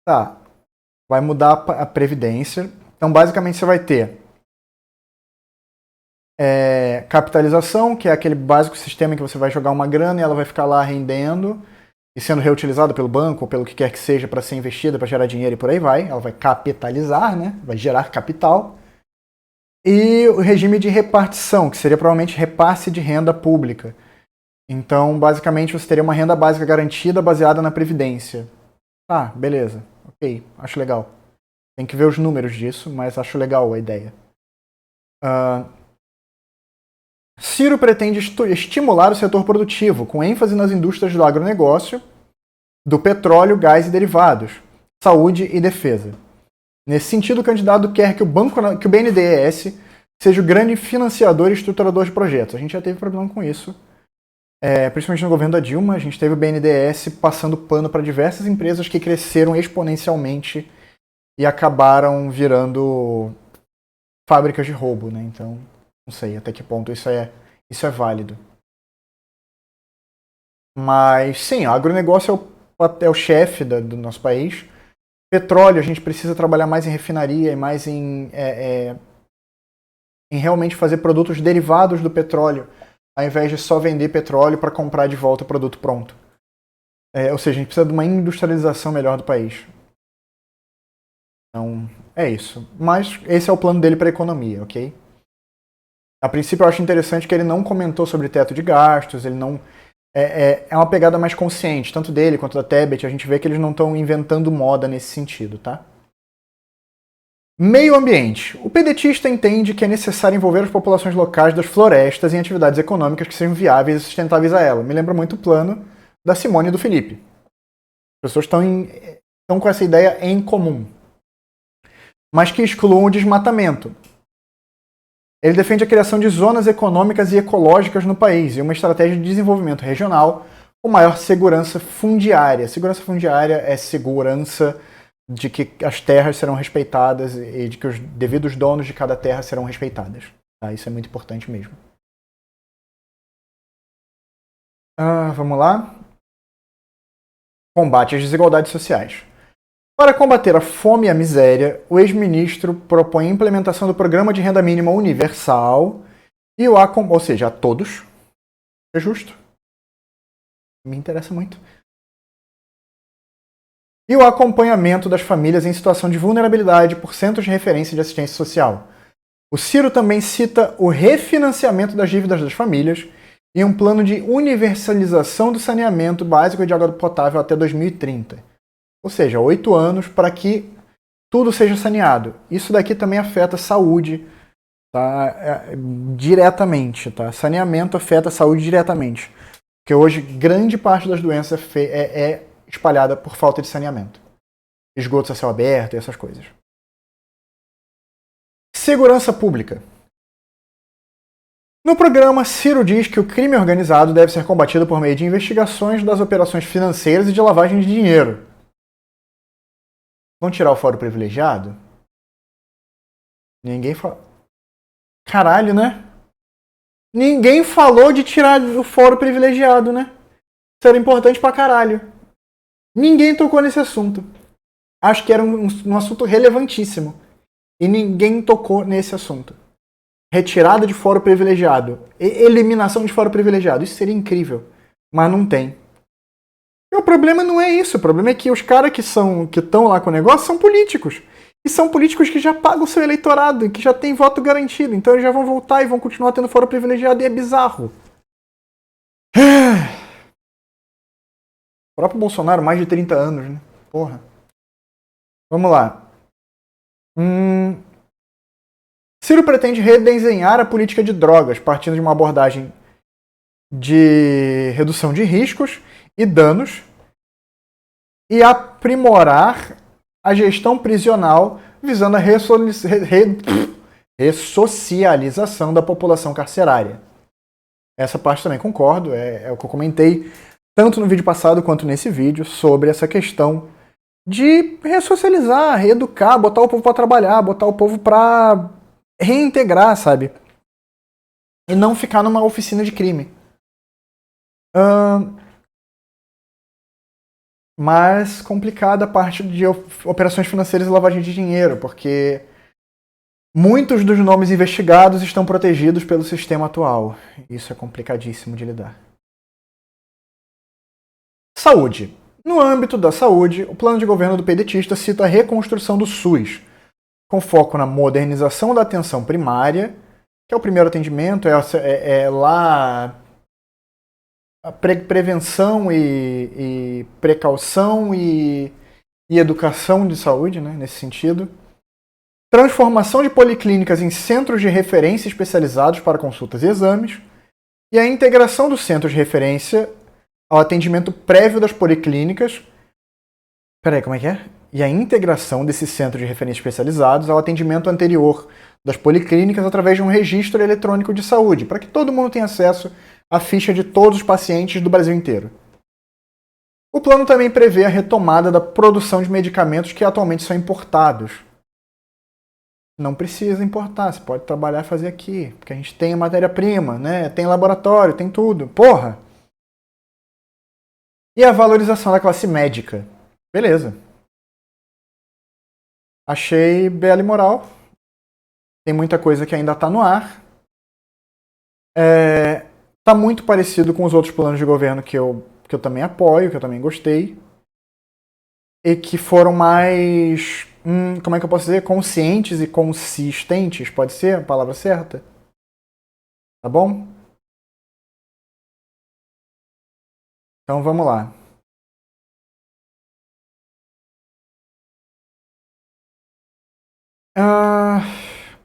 Tá. Vai mudar a Previdência. Então, basicamente, você vai ter capitalização, que é aquele básico sistema em que você vai jogar uma grana e ela vai ficar lá rendendo e sendo reutilizada pelo banco ou pelo que quer que seja para ser investida, para gerar dinheiro e por aí vai. Ela vai capitalizar, né? Vai gerar capital. E o regime de repartição, que seria provavelmente repasse de renda pública. Então, basicamente, você teria uma renda básica garantida baseada na Previdência. Tá, beleza. Ok, acho legal. Tem que ver os números disso, mas acho legal a ideia. Ciro pretende estimular o setor produtivo, com ênfase nas indústrias do agronegócio, do petróleo, gás e derivados, saúde e defesa. Nesse sentido, o candidato quer que o BNDES seja o grande financiador e estruturador de projetos. A gente já teve problema com isso, principalmente no governo da Dilma. A gente teve o BNDES passando pano para diversas empresas que cresceram exponencialmente e acabaram virando fábricas de roubo, né? Então, não sei até que ponto isso é válido. Mas, sim, o agronegócio é o chefe do nosso país. Petróleo, a gente precisa trabalhar mais em refinaria e mais em realmente fazer produtos derivados do petróleo, ao invés de só vender petróleo para comprar de volta o produto pronto. Ou seja, a gente precisa de uma industrialização melhor do país. Então, é isso. Mas esse é o plano dele para a economia, ok? A princípio, eu acho interessante que ele não comentou sobre teto de gastos, ele não é uma pegada mais consciente, tanto dele quanto da Tebet. A gente vê que eles não estão inventando moda nesse sentido, tá? Meio ambiente. O pedetista entende que é necessário envolver as populações locais das florestas em atividades econômicas que sejam viáveis e sustentáveis a ela. Me lembra muito o plano da Simone e do Felipe. As pessoas estão com essa ideia em comum, mas que excluam o desmatamento. Ele defende a criação de zonas econômicas e ecológicas no país e uma estratégia de desenvolvimento regional com maior segurança fundiária. Segurança fundiária é segurança de que as terras serão respeitadas e de que os devidos donos de cada terra serão respeitadas. Tá? Isso é muito importante mesmo. Vamos lá. Combate às desigualdades sociais. Para combater a fome e a miséria, o ex-ministro propõe a implementação do Programa de Renda Mínima Universal e ou seja, a todos. É justo. Me interessa muito. E o acompanhamento das famílias em situação de vulnerabilidade por centros de referência de assistência social. O Ciro também cita o refinanciamento das dívidas das famílias e um plano de universalização do saneamento básico de água potável até 2030. Ou seja, 8 anos para que tudo seja saneado. Isso daqui também afeta a saúde, tá? Diretamente. Tá? Saneamento afeta a saúde diretamente. Porque hoje grande parte das doenças é espalhada por falta de saneamento. Esgotos a céu aberto e essas coisas. Segurança pública. No programa, Ciro diz que o crime organizado deve ser combatido por meio de investigações das operações financeiras e de lavagem de dinheiro. Vão tirar o fórum privilegiado? Ninguém fala. Caralho, né? Ninguém falou de tirar o fórum privilegiado, né? Isso era importante pra caralho. Ninguém tocou nesse assunto. Acho que era um assunto relevantíssimo. E ninguém tocou nesse assunto. Retirada de fórum privilegiado. Eliminação de fórum privilegiado. Isso seria incrível. Mas não tem. E o problema não é isso. O problema é que os caras que estão lá com o negócio são políticos. E são políticos que já pagam o seu eleitorado, que já tem voto garantido. Então eles já vão voltar e vão continuar tendo fórum privilegiado. E é bizarro. O próprio Bolsonaro, mais de 30 anos, né? Porra. Vamos lá. Ciro pretende redesenhar a política de drogas, partindo de uma abordagem de redução de riscos e danos e aprimorar a gestão prisional, visando a ressocialização da população carcerária. Essa parte também concordo, é o que eu comentei tanto no vídeo passado quanto nesse vídeo sobre essa questão de ressocializar, reeducar, botar o povo para trabalhar, botar o povo para reintegrar, sabe? E não ficar numa oficina de crime. Mas complicada a parte de operações financeiras e lavagem de dinheiro, porque muitos dos nomes investigados estão protegidos pelo sistema atual. Isso é complicadíssimo de lidar. Saúde. No âmbito da saúde, o plano de governo do pedetista cita a reconstrução do SUS, com foco na modernização da atenção primária, que é o primeiro atendimento, é lá a prevenção e precaução e educação de saúde, né, nesse sentido. Transformação de policlínicas em centros de referência especializados para consultas e exames. E a integração dos centros de referência ao atendimento prévio das policlínicas. Peraí, como é que é? E a integração desses centros de referência especializados ao atendimento anterior das policlínicas através de um registro eletrônico de saúde, para que todo mundo tenha acesso à ficha de todos os pacientes do Brasil inteiro. O plano também prevê a retomada da produção de medicamentos que atualmente são importados. Não precisa importar, você pode trabalhar e fazer aqui, porque a gente tem a matéria-prima, né? Tem laboratório, tem tudo. Porra! E a valorização da classe médica. Beleza. Achei bela e moral. Tem muita coisa que ainda está no ar. Tá muito parecido com os outros planos de governo que eu também apoio, que eu também gostei. E que foram mais, como é que eu posso dizer? Conscientes e consistentes, pode ser a palavra certa? Tá bom? Então vamos lá.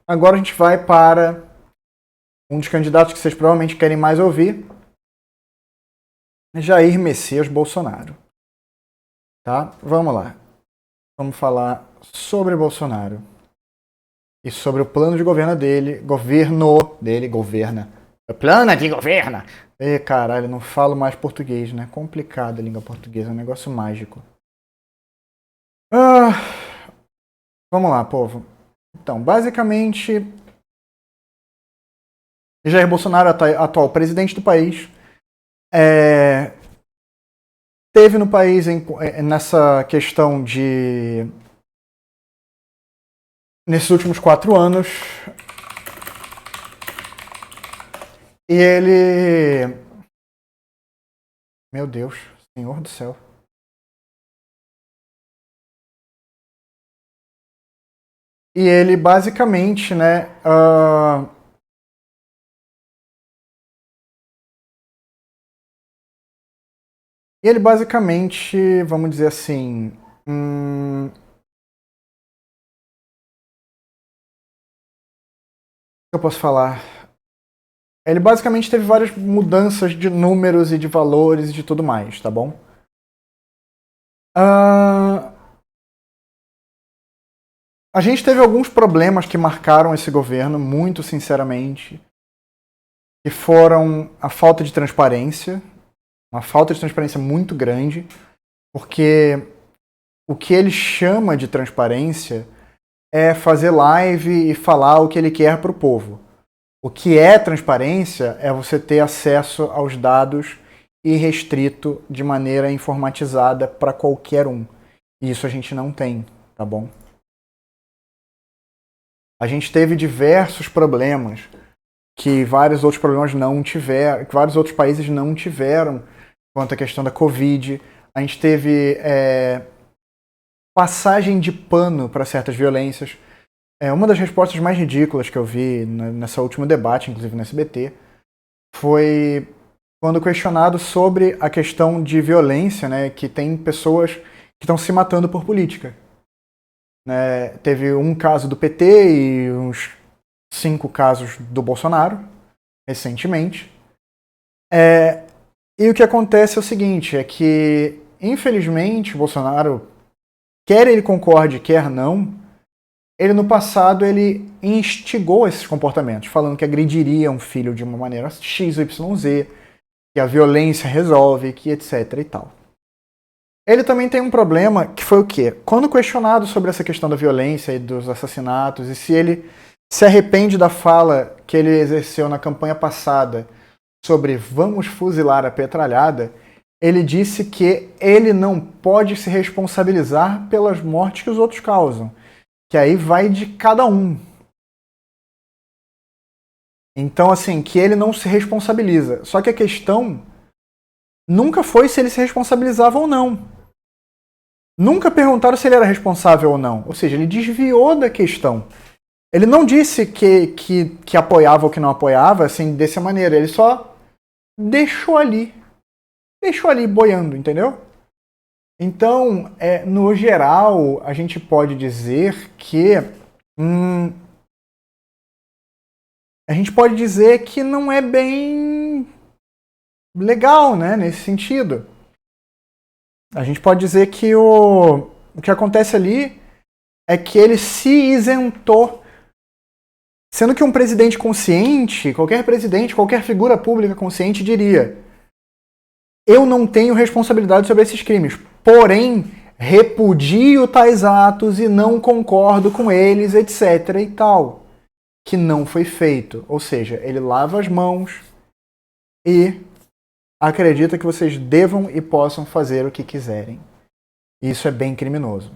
Agora a gente vai para um dos candidatos que vocês provavelmente querem mais ouvir, Jair Messias Bolsonaro. Tá? Vamos lá. Vamos falar sobre Bolsonaro e sobre o plano de governo dele, governa. O plano de governo. Caralho, não falo mais português, né? Complicado a língua portuguesa, é um negócio mágico. Vamos lá, povo. Então, basicamente, Jair Bolsonaro, atual presidente do país, teve no país nessa questão de... Nesses últimos 4 anos, e ele... Meu Deus, Senhor do céu. E ele basicamente, né, vamos dizer assim, o que eu posso falar? Ele basicamente teve várias mudanças de números e de valores e de tudo mais, tá bom? A gente teve alguns problemas que marcaram esse governo, muito sinceramente, que foram a falta de transparência, uma falta de transparência muito grande, porque o que ele chama de transparência é fazer live e falar o que ele quer para o povo. O que é transparência é você ter acesso aos dados irrestrito de maneira informatizada para qualquer um. E isso a gente não tem, tá bom? A gente teve diversos problemas que vários outros problemas não tiveram, que vários outros países não tiveram quanto à questão da Covid. A gente teve passagem de pano para certas violências. Uma das respostas mais ridículas que eu vi nessa último debate, inclusive no SBT, foi quando questionado sobre a questão de violência, né, que tem pessoas que estão se matando por política. Né, teve um caso do PT e uns 5 casos do Bolsonaro, recentemente. E o que acontece é o seguinte, é que, infelizmente, o Bolsonaro, quer ele concorde, quer não, ele no passado ele instigou esses comportamentos, falando que agrediria um filho de uma maneira XYZ, que a violência resolve, que etc e tal. Ele também tem um problema que foi o quê? Quando questionado sobre essa questão da violência e dos assassinatos, e se ele se arrepende da fala que ele exerceu na campanha passada sobre vamos fuzilar a petralhada, ele disse que ele não pode se responsabilizar pelas mortes que os outros causam, que aí vai de cada um. Então, assim, que ele não se responsabiliza. Só que a questão nunca foi se ele se responsabilizava ou não. Nunca perguntaram se ele era responsável ou não. Ou seja, ele desviou da questão. Ele não disse que apoiava ou que não apoiava, assim, dessa maneira. Ele só deixou ali. Deixou ali boiando, entendeu? Então, no geral, a gente pode dizer que... a gente pode dizer que não é bem legal, né, nesse sentido. A gente pode dizer que o que acontece ali é que ele se isentou. Sendo que um presidente consciente, qualquer figura pública consciente diria: eu não tenho responsabilidade sobre esses crimes, porém repudio tais atos e não concordo com eles, etc. e tal. Que não foi feito. Ou seja, ele lava as mãos e acredita que vocês devam e possam fazer o que quiserem. Isso é bem criminoso.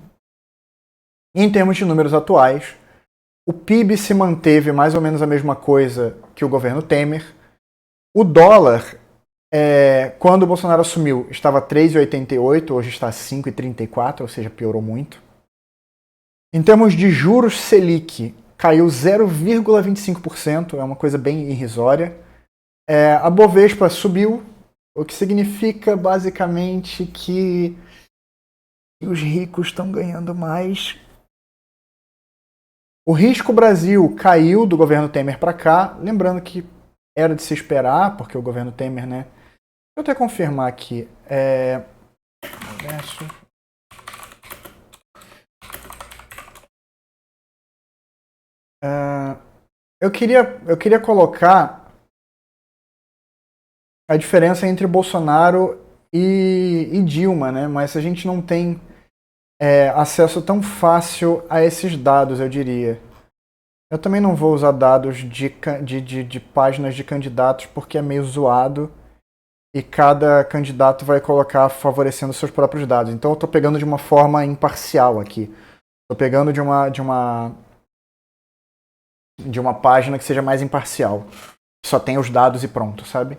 Em termos de números atuais, o PIB se manteve mais ou menos a mesma coisa que o governo Temer. O dólar, quando o Bolsonaro assumiu, estava 3,88, hoje está 5,34, ou seja, piorou muito. Em termos de juros Selic, caiu 0,25%, é uma coisa bem irrisória. A Bovespa subiu O que significa basicamente que os ricos estão ganhando mais. O risco Brasil caiu do governo Temer para cá, lembrando que era de se esperar, porque o governo Temer, né? Deixa eu até confirmar aqui. Eu queria colocar a diferença entre Bolsonaro e Dilma, né? Mas a gente não tem acesso tão fácil a esses dados, eu diria. Eu também não vou usar dados de páginas de candidatos porque é meio zoado e cada candidato vai colocar favorecendo seus próprios dados. Então eu estou pegando de uma forma imparcial aqui. Estou pegando de uma página que seja mais imparcial. Só tem os dados e pronto, sabe?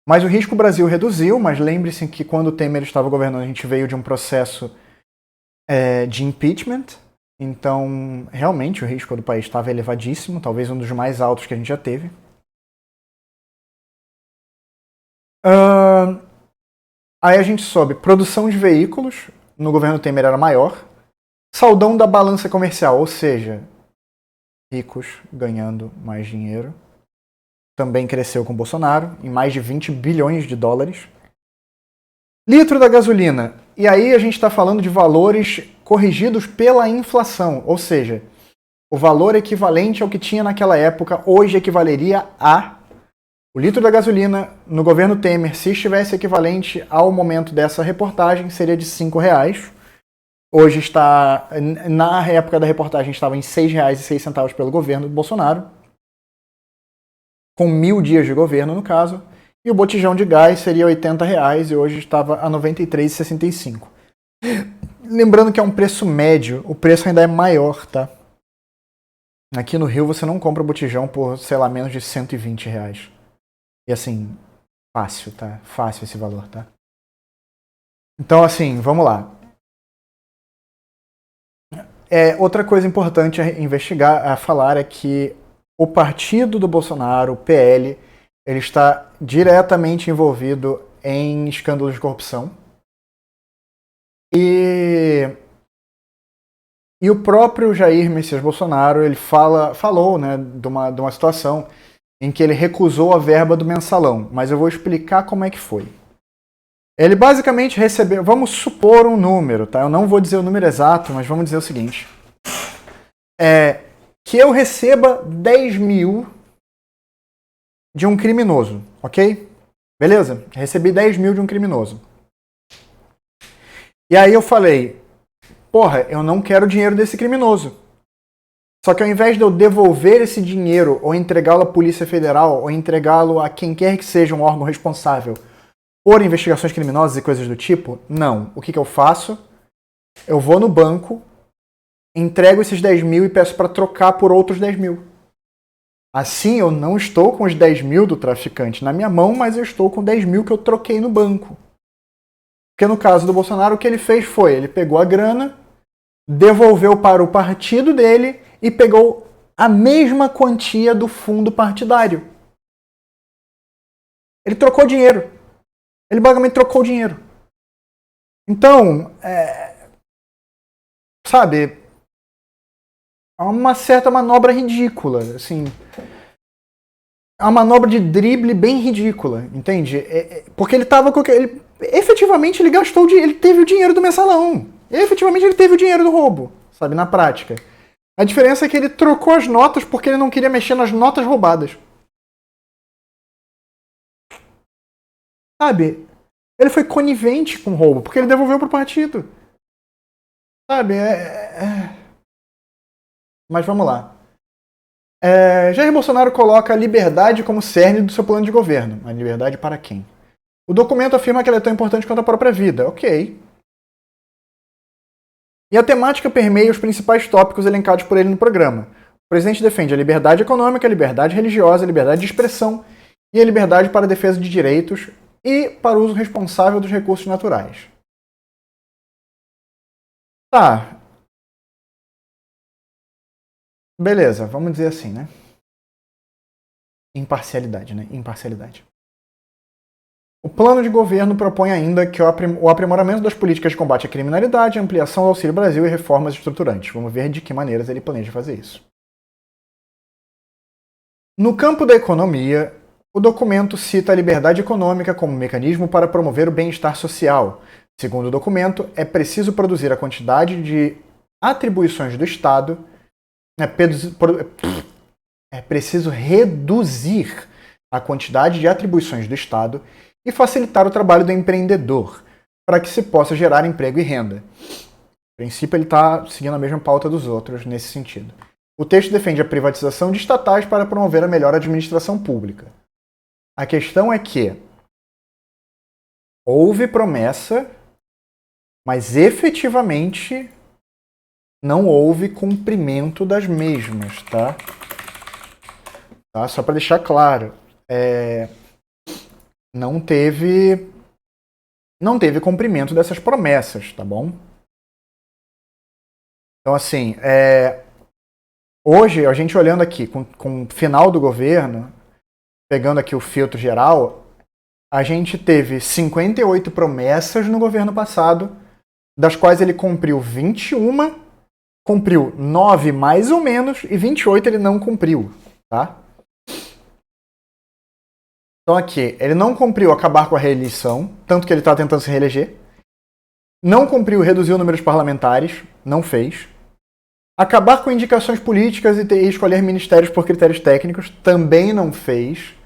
Mas o risco Brasil reduziu, mas lembre-se que quando o Temer estava governando, a gente veio de um processo de impeachment. Então, realmente, o risco do país estava elevadíssimo, talvez um dos mais altos que a gente já teve. Aí a gente sobe. Produção de veículos, no governo Temer era maior. Saldão da balança comercial, ou seja, ricos ganhando mais dinheiro. Também cresceu com Bolsonaro, em mais de 20 bilhões de dólares. Litro da gasolina. E aí a gente está falando de valores corrigidos pela inflação, ou seja, o valor equivalente ao que tinha naquela época hoje equivaleria a... O litro da gasolina no governo Temer, se estivesse equivalente ao momento dessa reportagem, seria de R$5. Hoje está, na época da reportagem, estava em R$6,06 pelo governo do Bolsonaro, com 1.000 dias de governo, no caso, e o botijão de gás seria R$80 e hoje estava a R$93,65. Lembrando que é um preço médio, o preço ainda é maior, tá? Aqui no Rio você não compra botijão por, sei lá, menos de R$120. E assim, fácil, tá? Fácil esse valor, tá? Então, assim, vamos lá. Outra coisa importante a investigar, a falar, é que o partido do Bolsonaro, o PL, ele está diretamente envolvido em escândalos de corrupção. E o próprio Jair Messias Bolsonaro, ele falou, né, de uma situação em que ele recusou a verba do mensalão, mas eu vou explicar como é que foi. Ele basicamente recebeu, vamos supor um número, tá? Eu não vou dizer o número exato, mas vamos dizer o seguinte. Que eu receba 10 mil de um criminoso, ok? Beleza? Recebi 10 mil de um criminoso. E aí eu falei, porra, eu não quero o dinheiro desse criminoso. Só que ao invés de eu devolver esse dinheiro, ou entregá-lo à Polícia Federal, ou entregá-lo a quem quer que seja um órgão responsável por investigações criminosas e coisas do tipo, não. O que eu faço? Eu vou no banco, entrego esses 10 mil e peço para trocar por outros 10 mil. Assim, eu não estou com os 10 mil do traficante na minha mão, mas eu estou com 10 mil que eu troquei no banco. Porque no caso do Bolsonaro, o que ele fez foi, ele pegou a grana, devolveu para o partido dele e pegou a mesma quantia do fundo partidário. Ele trocou dinheiro. Ele basicamente trocou dinheiro. Então, sabe, é uma certa manobra ridícula, assim, é uma manobra de drible bem ridícula, entende? Porque ele tava com... efetivamente ele gastou, ele teve o dinheiro do mensalão. Efetivamente ele teve o dinheiro do roubo, sabe, na prática. A diferença é que ele trocou as notas porque ele não queria mexer nas notas roubadas. Sabe? Ele foi conivente com o roubo, porque ele devolveu pro partido. Sabe? Mas vamos lá. Jair Bolsonaro coloca a liberdade como cerne do seu plano de governo. A liberdade para quem? O documento afirma que ela é tão importante quanto a própria vida. Ok. E a temática permeia os principais tópicos elencados por ele no programa. O presidente defende a liberdade econômica, a liberdade religiosa, a liberdade de expressão e a liberdade para a defesa de direitos e para o uso responsável dos recursos naturais. Tá. Beleza, vamos dizer assim, né? Imparcialidade, né? Imparcialidade. O plano de governo propõe ainda que o aprimoramento das políticas de combate à criminalidade, ampliação do Auxílio Brasil e reformas estruturantes. Vamos ver de que maneiras ele planeja fazer isso. No campo da economia, o documento cita a liberdade econômica como mecanismo para promover o bem-estar social. Segundo o documento, é preciso produzir a quantidade de atribuições do Estado. É preciso reduzir a quantidade de atribuições do Estado e facilitar o trabalho do empreendedor, para que se possa gerar emprego e renda. A princípio, ele está seguindo a mesma pauta dos outros nesse sentido. O texto defende a privatização de estatais para promover a melhor administração pública. A questão é que houve promessa, mas efetivamente não houve cumprimento das mesmas, tá? Só para deixar claro, não teve cumprimento dessas promessas, tá bom? Então, assim, hoje, a gente olhando aqui com o final do governo, pegando aqui o filtro geral, a gente teve 58 promessas no governo passado, das quais ele cumpriu 21, cumpriu 9 mais ou menos, e 28 ele não cumpriu, tá? Então aqui, ele não cumpriu acabar com a reeleição, tanto que ele está tentando se reeleger. Não cumpriu reduzir o número de parlamentares, não fez. Acabar com indicações políticas e escolher ministérios por critérios técnicos, também não fez.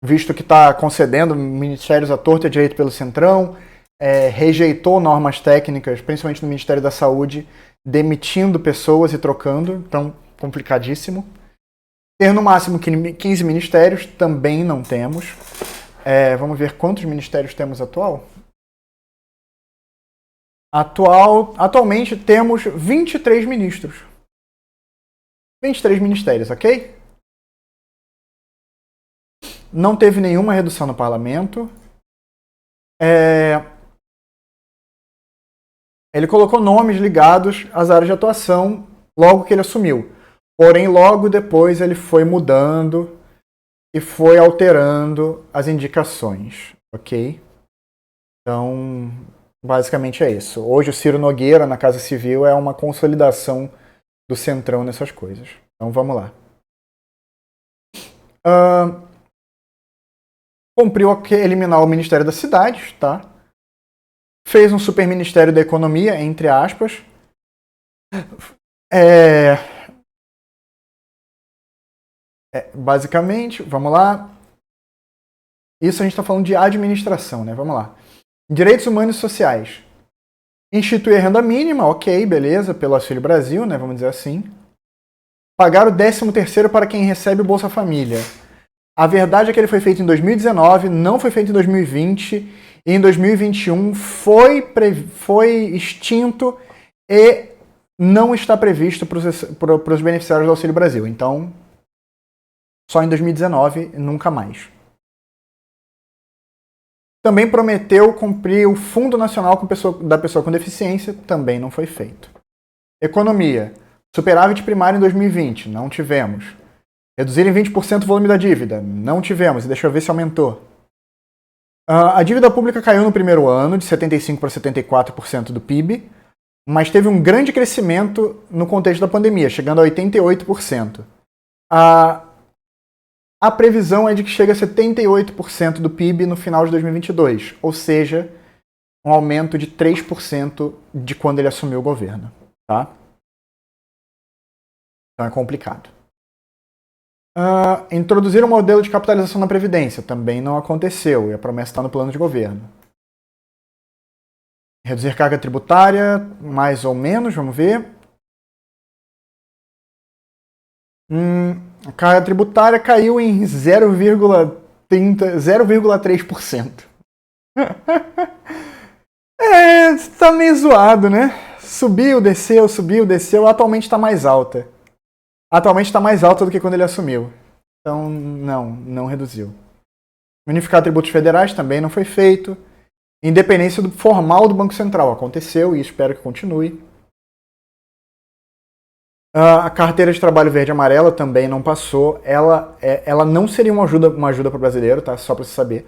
Visto que está concedendo ministérios à torta e à direita pelo Centrão, rejeitou normas técnicas, principalmente no Ministério da Saúde, demitindo pessoas e trocando, então complicadíssimo. Ter no máximo 15 ministérios, também não temos. Vamos ver quantos ministérios temos atualmente temos 23 ministros. 23 ministérios, ok? Não teve nenhuma redução no parlamento. Ele colocou nomes ligados às áreas de atuação logo que ele assumiu. Porém, logo depois ele foi mudando e foi alterando as indicações, ok? Então, basicamente é isso. Hoje o Ciro Nogueira, na Casa Civil, é uma consolidação do Centrão nessas coisas. Então, vamos lá. Cumpriu eliminar o Ministério das Cidades, tá? Fez um super Ministério da Economia, entre aspas. Basicamente, vamos lá. Isso a gente está falando de administração, né? Vamos lá. Direitos humanos e sociais. Instituir a renda mínima, ok, beleza, pelo Auxílio Brasil, né? Vamos dizer assim. Pagar o 13º para quem recebe o Bolsa Família. A verdade é que ele foi feito em 2019, não foi feito em 2020, e em 2021 foi extinto e não está previsto para os beneficiários do Auxílio Brasil. Então, só em 2019 e nunca mais. Também prometeu cumprir o Fundo Nacional da Pessoa com Deficiência, também não foi feito. Economia. Superávit primário em 2020, não tivemos. Reduzir em 20% o volume da dívida, não tivemos, e deixa eu ver se aumentou. A dívida pública caiu no primeiro ano, de 75% para 74% do PIB, mas teve um grande crescimento no contexto da pandemia, chegando a 88%. A previsão é de que chegue a 78% do PIB no final de 2022, ou seja, um aumento de 3% de quando ele assumiu o governo. Tá? Então é complicado. Introduzir um modelo de capitalização na Previdência, também não aconteceu, e a promessa está no plano de governo. Reduzir carga tributária, mais ou menos, vamos ver. A carga tributária caiu em 0,3%. Tá meio zoado, né? Subiu, desceu, atualmente está mais alta. Atualmente está mais alta do que quando ele assumiu. Então, não reduziu. Unificar tributos federais também não foi feito. Independência formal do Banco Central aconteceu e espero que continue. A carteira de trabalho verde e amarela também não passou. Ela não seria uma ajuda para o brasileiro, tá? Só para você saber.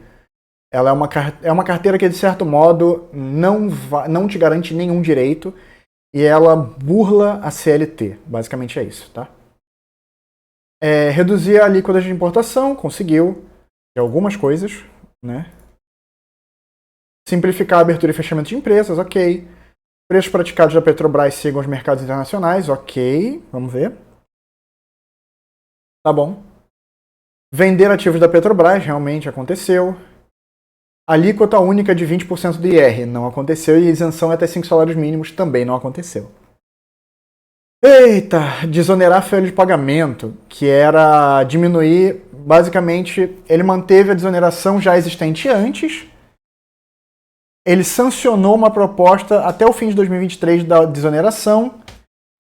Ela é uma carteira que, de certo modo, não te garante nenhum direito e ela burla a CLT. Basicamente é isso, tá? Reduzir a alíquota de importação, conseguiu. De algumas coisas, né? Simplificar a abertura e fechamento de empresas, ok. Preços praticados da Petrobras sigam os mercados internacionais, ok. Vamos ver. Tá bom. Vender ativos da Petrobras, realmente aconteceu. Alíquota única de 20% do IR, não aconteceu. E isenção até 5 salários mínimos, também não aconteceu. Eita, desonerar a folha de pagamento, que era diminuir, basicamente, ele manteve a desoneração já existente antes. Ele sancionou uma proposta até o fim de 2023 da desoneração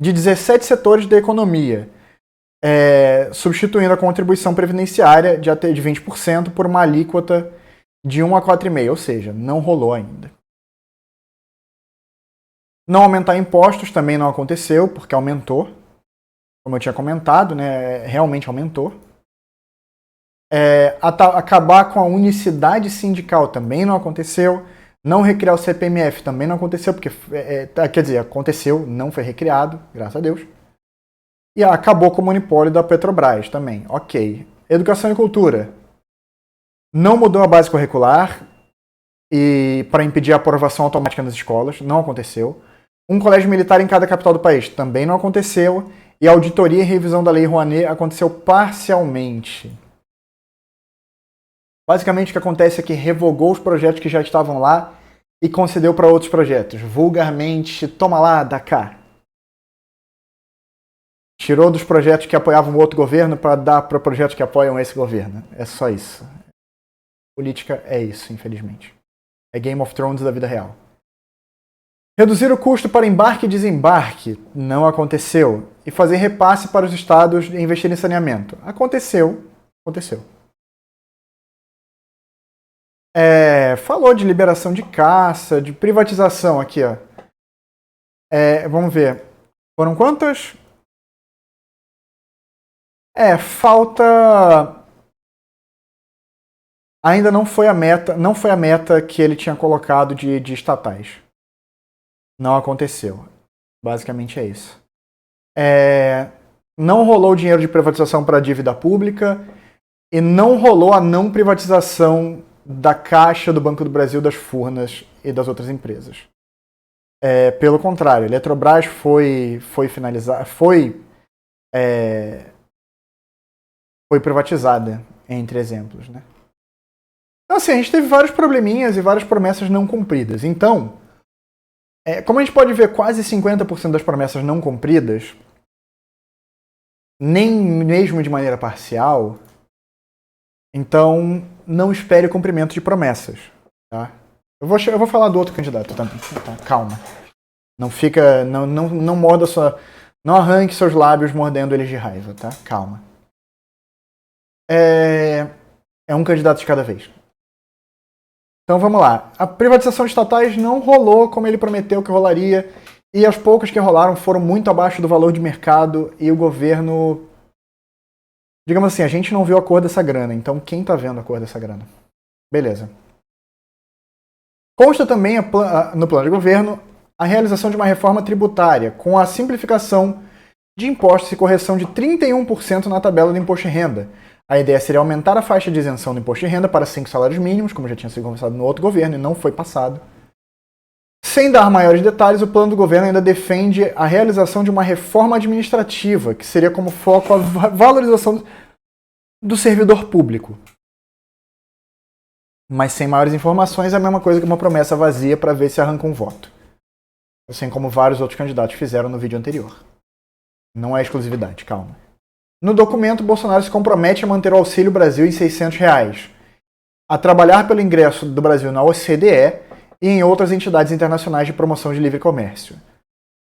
de 17 setores da economia, substituindo a contribuição previdenciária de 20% por uma alíquota de 1 a 4,5%, ou seja, não rolou ainda. Não aumentar impostos também não aconteceu, porque aumentou, como eu tinha comentado, né, realmente aumentou. Acabar com a unicidade sindical também não aconteceu. Não recriar o CPMF também não aconteceu, porque, quer dizer, aconteceu, não foi recriado, graças a Deus. E acabou com o monopólio da Petrobras também, ok. Educação e cultura. Não mudou a base curricular e para impedir a aprovação automática nas escolas, não aconteceu. Um colégio militar em cada capital do país, também não aconteceu. E a auditoria e revisão da Lei Rouanet aconteceu parcialmente. Basicamente o que acontece é que revogou os projetos que já estavam lá e concedeu para outros projetos. Vulgarmente, toma lá, dá cá. Tirou dos projetos que apoiavam o outro governo para dar para projetos que apoiam esse governo. É só isso. Política é isso, infelizmente. É Game of Thrones da vida real. Reduzir o custo para embarque e desembarque não aconteceu. E fazer repasse para os estados e investir em saneamento. Aconteceu. Falou de liberação de caça, de privatização aqui, ó. Vamos ver. Foram quantas? Falta. Ainda não foi a meta que ele tinha colocado de estatais. Não aconteceu. Basicamente é isso. Não rolou dinheiro de privatização para a dívida pública e não rolou a não privatização da Caixa, do Banco do Brasil, das Furnas e das outras empresas. Pelo contrário, a Eletrobras foi finalizada, foi privatizada, entre exemplos, né? Então, assim, a gente teve vários probleminhas e várias promessas não cumpridas. Então, como a gente pode ver, quase 50% das promessas não cumpridas, nem mesmo de maneira parcial, então não espere o cumprimento de promessas, tá? Eu vou falar do outro candidato também, tá? Calma. Não morda não arranque seus lábios mordendo eles de raiva, tá? Calma. É um candidato de cada vez. Então vamos lá. A privatização de estatais não rolou como ele prometeu que rolaria, e as poucas que rolaram foram muito abaixo do valor de mercado, e o governo... Digamos assim, a gente não viu a cor dessa grana, então quem tá vendo a cor dessa grana? Beleza. Consta também no plano de governo a realização de uma reforma tributária, com a simplificação de impostos e correção de 31% na tabela do imposto de renda. A ideia seria aumentar a faixa de isenção do imposto de renda para 5 salários mínimos, como já tinha sido conversado no outro governo e não foi passado. Sem dar maiores detalhes, o plano do governo ainda defende a realização de uma reforma administrativa, que seria como foco a valorização do servidor público. Mas sem maiores informações, é a mesma coisa que uma promessa vazia para ver se arranca um voto. Assim como vários outros candidatos fizeram no vídeo anterior. Não é exclusividade, calma. No documento, Bolsonaro se compromete a manter o Auxílio Brasil em R$600, a trabalhar pelo ingresso do Brasil na OCDE e em outras entidades internacionais de promoção de livre comércio.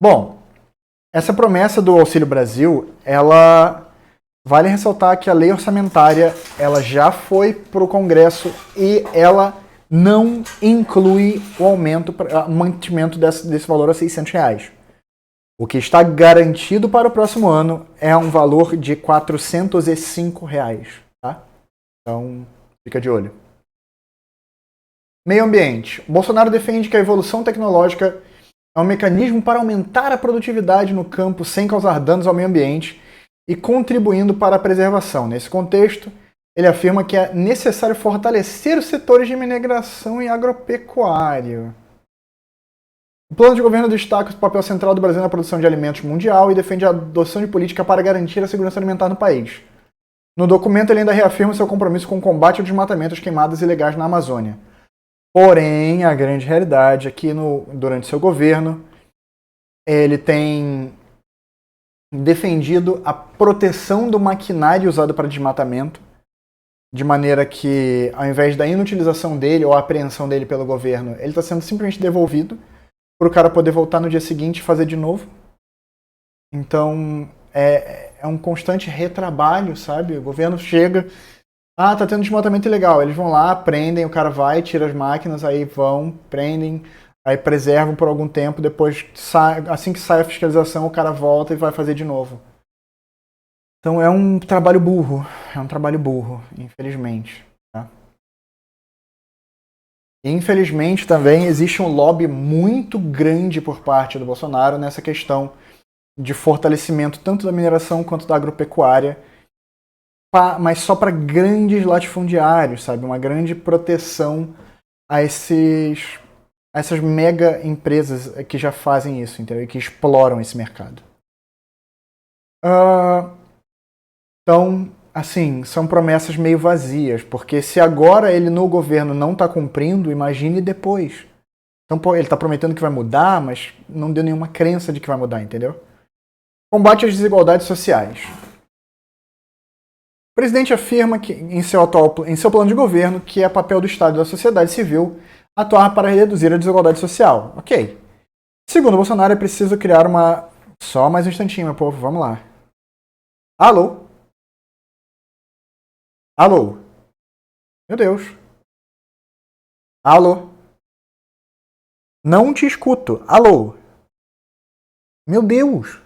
Bom, essa promessa do Auxílio Brasil, ela vale ressaltar que a lei orçamentária ela já foi para o Congresso e ela não inclui o mantimento desse valor a R$600. O que está garantido para o próximo ano é um valor de R$405, tá? Então, fica de olho. Meio ambiente. Bolsonaro defende que a evolução tecnológica é um mecanismo para aumentar a produtividade no campo sem causar danos ao meio ambiente e contribuindo para a preservação. Nesse contexto, ele afirma que é necessário fortalecer os setores de mineração e agropecuário. O plano de governo destaca o papel central do Brasil na produção de alimentos mundial e defende a adoção de política para garantir a segurança alimentar no país. No documento, ele ainda reafirma seu compromisso com o combate ao desmatamento e às queimadas ilegais na Amazônia. Porém, a grande realidade é que durante seu governo, ele tem defendido a proteção do maquinário usado para desmatamento, de maneira que, ao invés da inutilização dele ou a apreensão dele pelo governo, ele está sendo simplesmente devolvido para o cara poder voltar no dia seguinte e fazer de novo. Então, é um constante retrabalho, sabe? O governo chega, tá tendo desmatamento ilegal. Eles vão lá, prendem, o cara vai, tira as máquinas, aí vão, prendem, aí preservam por algum tempo, depois, assim que sai a fiscalização, o cara volta e vai fazer de novo. Então é um trabalho burro, infelizmente. Tá? E, infelizmente também existe um lobby muito grande por parte do Bolsonaro nessa questão de fortalecimento tanto da mineração quanto da agropecuária, mas só para grandes latifundiários, sabe? Uma grande proteção a essas mega empresas que já fazem isso, entendeu? E que exploram esse mercado. Então, assim, são promessas meio vazias, porque se agora ele no governo não está cumprindo, imagine depois. Então, ele está prometendo que vai mudar, mas não deu nenhuma crença de que vai mudar, entendeu? Combate às desigualdades sociais. O presidente afirma que, em seu plano de governo, que é papel do Estado e da sociedade civil atuar para reduzir a desigualdade social. Ok. Segundo Bolsonaro, é preciso criar uma... Só mais um instantinho, meu povo, vamos lá. Alô? Alô? Meu Deus. Alô? Não te escuto. Alô? Meu Deus.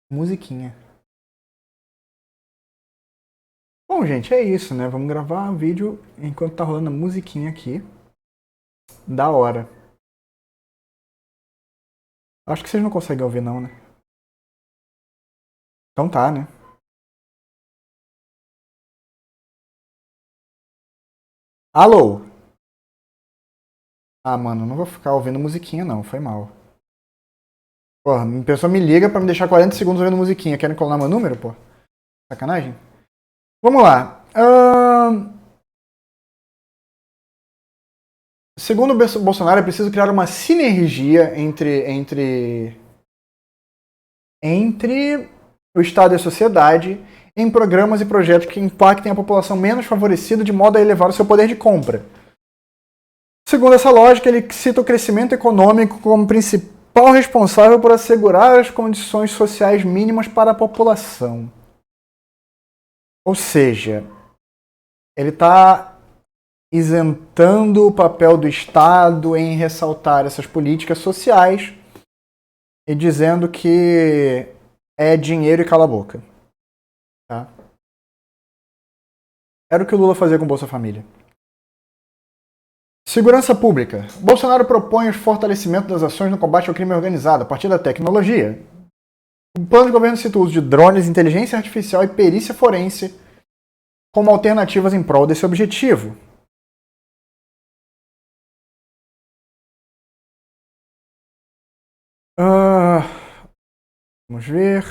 Musiquinha. Bom, gente, é isso, né? Vamos gravar o vídeo enquanto tá rolando a musiquinha aqui. Da hora. Acho que vocês não conseguem ouvir, não, né? Então tá, né? Alô? Ah, mano, não vou ficar ouvindo musiquinha, não. Foi mal. Porra, a pessoa me liga pra me deixar 40 segundos ouvindo musiquinha. Querem clonar meu número, pô? Sacanagem? Vamos lá. Segundo o Bolsonaro, é preciso criar uma sinergia entre o Estado e a sociedade em programas e projetos que impactem a população menos favorecida de modo a elevar o seu poder de compra. Segundo essa lógica, ele cita o crescimento econômico como principal responsável por assegurar as condições sociais mínimas para a população. Ou seja, ele está isentando o papel do Estado em ressaltar essas políticas sociais e dizendo que é dinheiro e cala a boca. Tá? Era o que o Lula fazia com o Bolsa Família. Segurança Pública. Bolsonaro propõe o fortalecimento das ações no combate ao crime organizado a partir da tecnologia. O plano de governo cita o uso de drones, inteligência artificial e perícia forense como alternativas em prol desse objetivo. Vamos ver.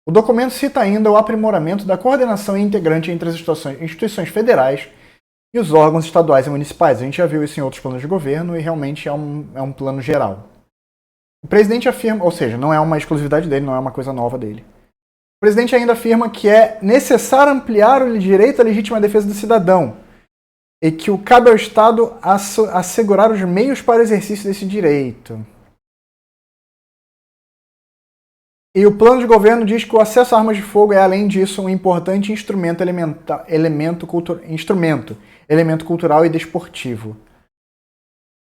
O documento cita ainda o aprimoramento da coordenação integrante entre as instituições federais e os órgãos estaduais e municipais. A gente já viu isso em outros planos de governo e realmente é um plano geral. O presidente afirma, ou seja, não é uma exclusividade dele, não é uma coisa nova dele. O presidente ainda afirma que é necessário ampliar o direito à legítima defesa do cidadão e que cabe ao Estado assegurar os meios para o exercício desse direito. E o plano de governo diz que o acesso a armas de fogo é, além disso, um importante elemento cultural e desportivo.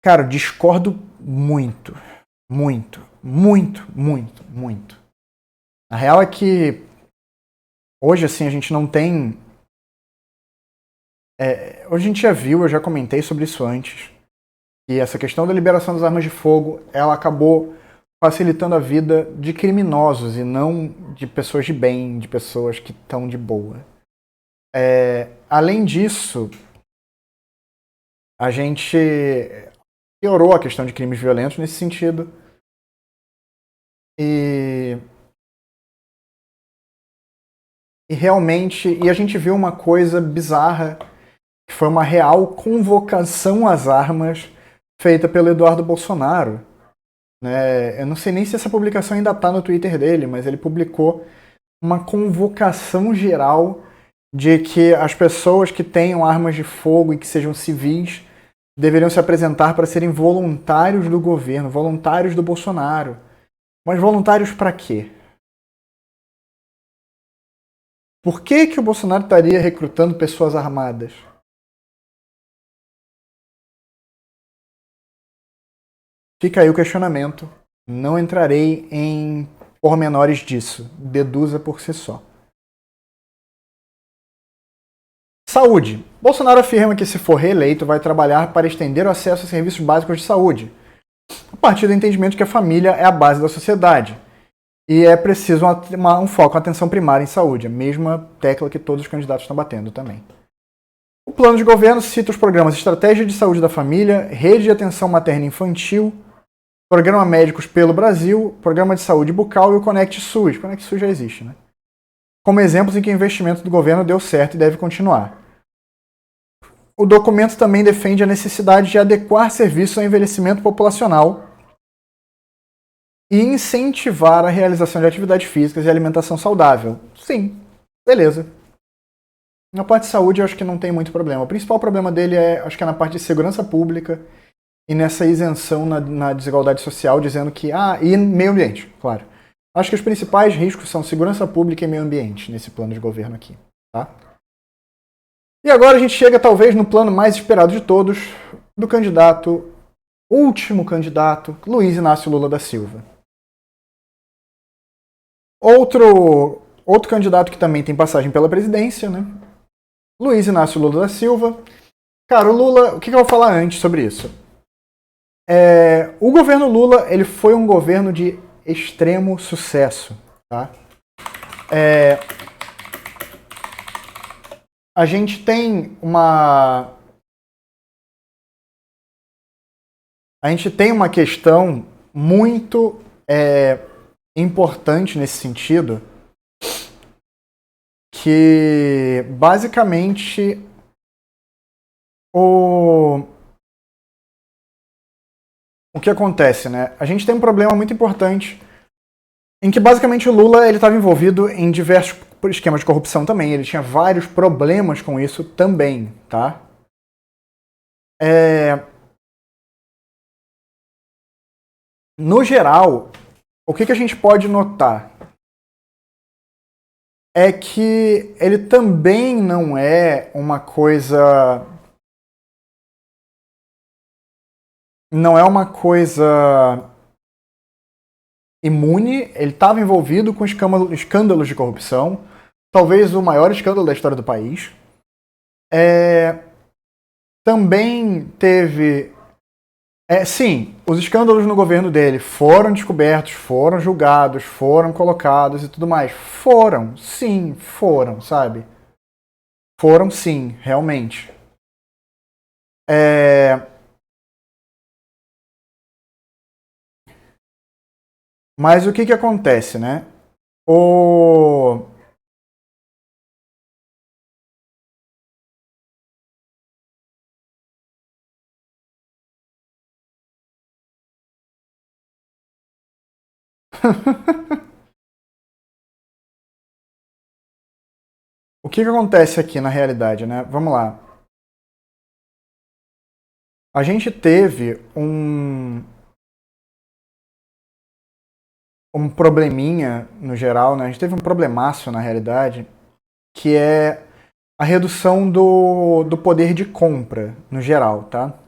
Cara, discordo muito. Muito. Muito, muito, muito. A real é que hoje, assim, a gente não tem... hoje a gente já viu, eu já comentei sobre isso antes, que essa questão da liberação das armas de fogo, ela acabou facilitando a vida de criminosos e não de pessoas de bem, de pessoas que estão de boa. Além disso, a gente piorou a questão de crimes violentos nesse sentido. E realmente, e a gente viu uma coisa bizarra, que foi uma real convocação às armas feita pelo Eduardo Bolsonaro. Né? Eu não sei nem se essa publicação ainda está no Twitter dele, mas ele publicou uma convocação geral de que as pessoas que tenham armas de fogo e que sejam civis deveriam se apresentar para serem voluntários do governo, voluntários do Bolsonaro. Mas voluntários para quê? Por que o Bolsonaro estaria recrutando pessoas armadas? Fica aí o questionamento. Não entrarei em pormenores disso. Deduza por si só. Saúde. Bolsonaro afirma que, se for reeleito, vai trabalhar para estender o acesso a serviços básicos de saúde, a partir do entendimento que a família é a base da sociedade. E é preciso um foco, uma atenção primária em saúde, a mesma tecla que todos os candidatos estão batendo também. O plano de governo cita os programas Estratégia de Saúde da Família, Rede de Atenção Materna e Infantil, Programa Médicos pelo Brasil, Programa de Saúde Bucal e o Conect SUS. O Conect SUS já existe, né? Como exemplos em que o investimento do governo deu certo e deve continuar. O documento também defende a necessidade de adequar serviços ao envelhecimento populacional e incentivar a realização de atividades físicas e alimentação saudável. Sim, beleza. Na parte de saúde eu acho que não tem muito problema. O principal problema dele acho que é na parte de segurança pública e nessa isenção na desigualdade social, dizendo que... e meio ambiente, claro. Acho que os principais riscos são segurança pública e meio ambiente nesse plano de governo aqui, tá? E agora a gente chega talvez no plano mais esperado de todos, do último candidato, Luiz Inácio Lula da Silva. Outro candidato que também tem passagem pela presidência, né? Luiz Inácio Lula da Silva. Cara, o Lula, o que eu vou falar antes sobre isso? O governo Lula, ele foi um governo de extremo sucesso, tá? A gente tem uma questão muito importante nesse sentido, que basicamente o que acontece, né? A gente tem um problema muito importante em que basicamente o Lula estava envolvido em diversos esquemas de corrupção também. Ele tinha vários problemas com isso também, tá? No geral, o que a gente pode notar é que ele também não é uma coisa... Não é uma coisa imune. Ele estava envolvido com escândalos de corrupção. Talvez o maior escândalo da história do país. Também teve... sim, os escândalos no governo dele foram descobertos, foram julgados, foram colocados e tudo mais. Foram, sim, foram, sabe? Foram, sim, realmente. Mas o que acontece, né? O que acontece aqui na realidade, né? Vamos lá. A gente teve um probleminha no geral, né? A gente teve um problemaço na realidade, que é a redução do poder de compra no geral, tá?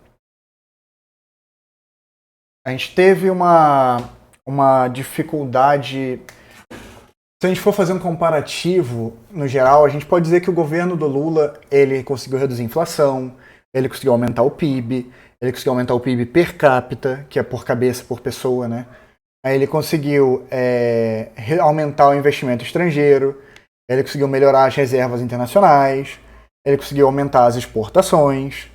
A gente teve uma dificuldade. Se a gente for fazer um comparativo, no geral, a gente pode dizer que o governo do Lula, ele conseguiu reduzir a inflação, ele conseguiu aumentar o PIB, ele conseguiu aumentar o PIB per capita, que é por cabeça, por pessoa, né? Aí ele conseguiu aumentar o investimento estrangeiro, ele conseguiu melhorar as reservas internacionais, ele conseguiu aumentar as exportações.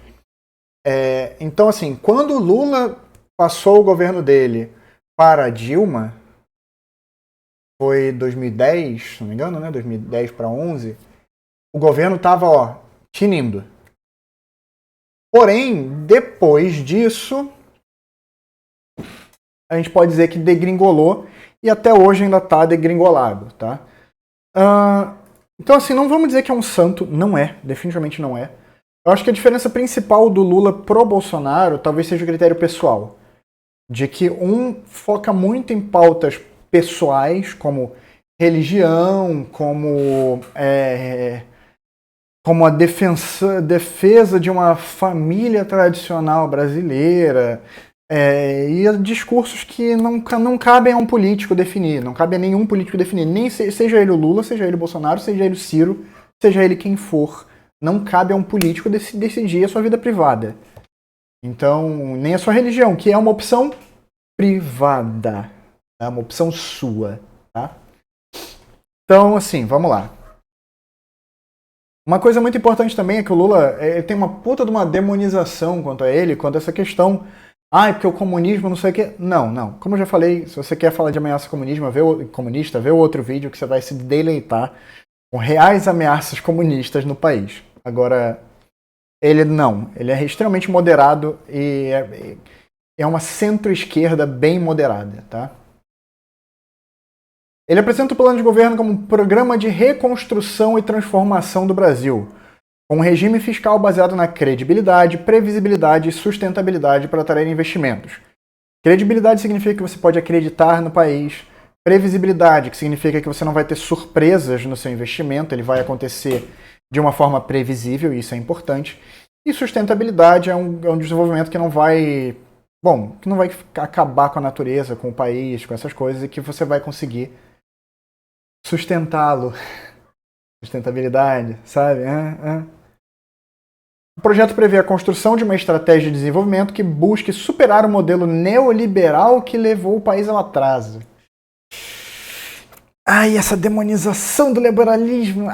Então, assim, quando o Lula passou o governo dele para Dilma, foi 2010, se não me engano, né? 2010 para 11, o governo estava, tinindo. Porém, depois disso, a gente pode dizer que degringolou e até hoje ainda está degringolado, tá? Então, assim, não vamos dizer que é um santo, não é, definitivamente não é. Eu acho que a diferença principal do Lula pro Bolsonaro talvez seja o critério pessoal, de que um foca muito em pautas pessoais, como religião, como a defesa de uma família tradicional brasileira, e discursos que não cabem a um político definir, não cabe a nenhum político definir, nem seja ele o Lula, seja ele o Bolsonaro, seja ele o Ciro, seja ele quem for, não cabe a um político decidir a sua vida privada. Então, nem a sua religião, que é uma opção privada, é uma opção sua, tá? Então, assim, vamos lá. Uma coisa muito importante também é que o Lula tem uma puta de uma demonização quanto a ele, quanto a essa questão. É porque o comunismo não sei o quê. Não. Como eu já falei, se você quer falar de ameaça comunista, vê o outro vídeo que você vai se deleitar com reais ameaças comunistas no país. Agora, ele é extremamente moderado e é uma centro-esquerda bem moderada, tá? Ele apresenta o plano de governo como um programa de reconstrução e transformação do Brasil, com um regime fiscal baseado na credibilidade, previsibilidade e sustentabilidade para atrair investimentos. Credibilidade significa que você pode acreditar no país. Previsibilidade, que significa que você não vai ter surpresas no seu investimento, ele vai acontecer de uma forma previsível, e isso é importante. E sustentabilidade é um desenvolvimento que não vai acabar com a natureza, com o país, com essas coisas, e que você vai conseguir sustentá-lo. Sustentabilidade, sabe? O projeto prevê a construção de uma estratégia de desenvolvimento que busque superar o modelo neoliberal que levou o país ao atraso. Essa demonização do liberalismo.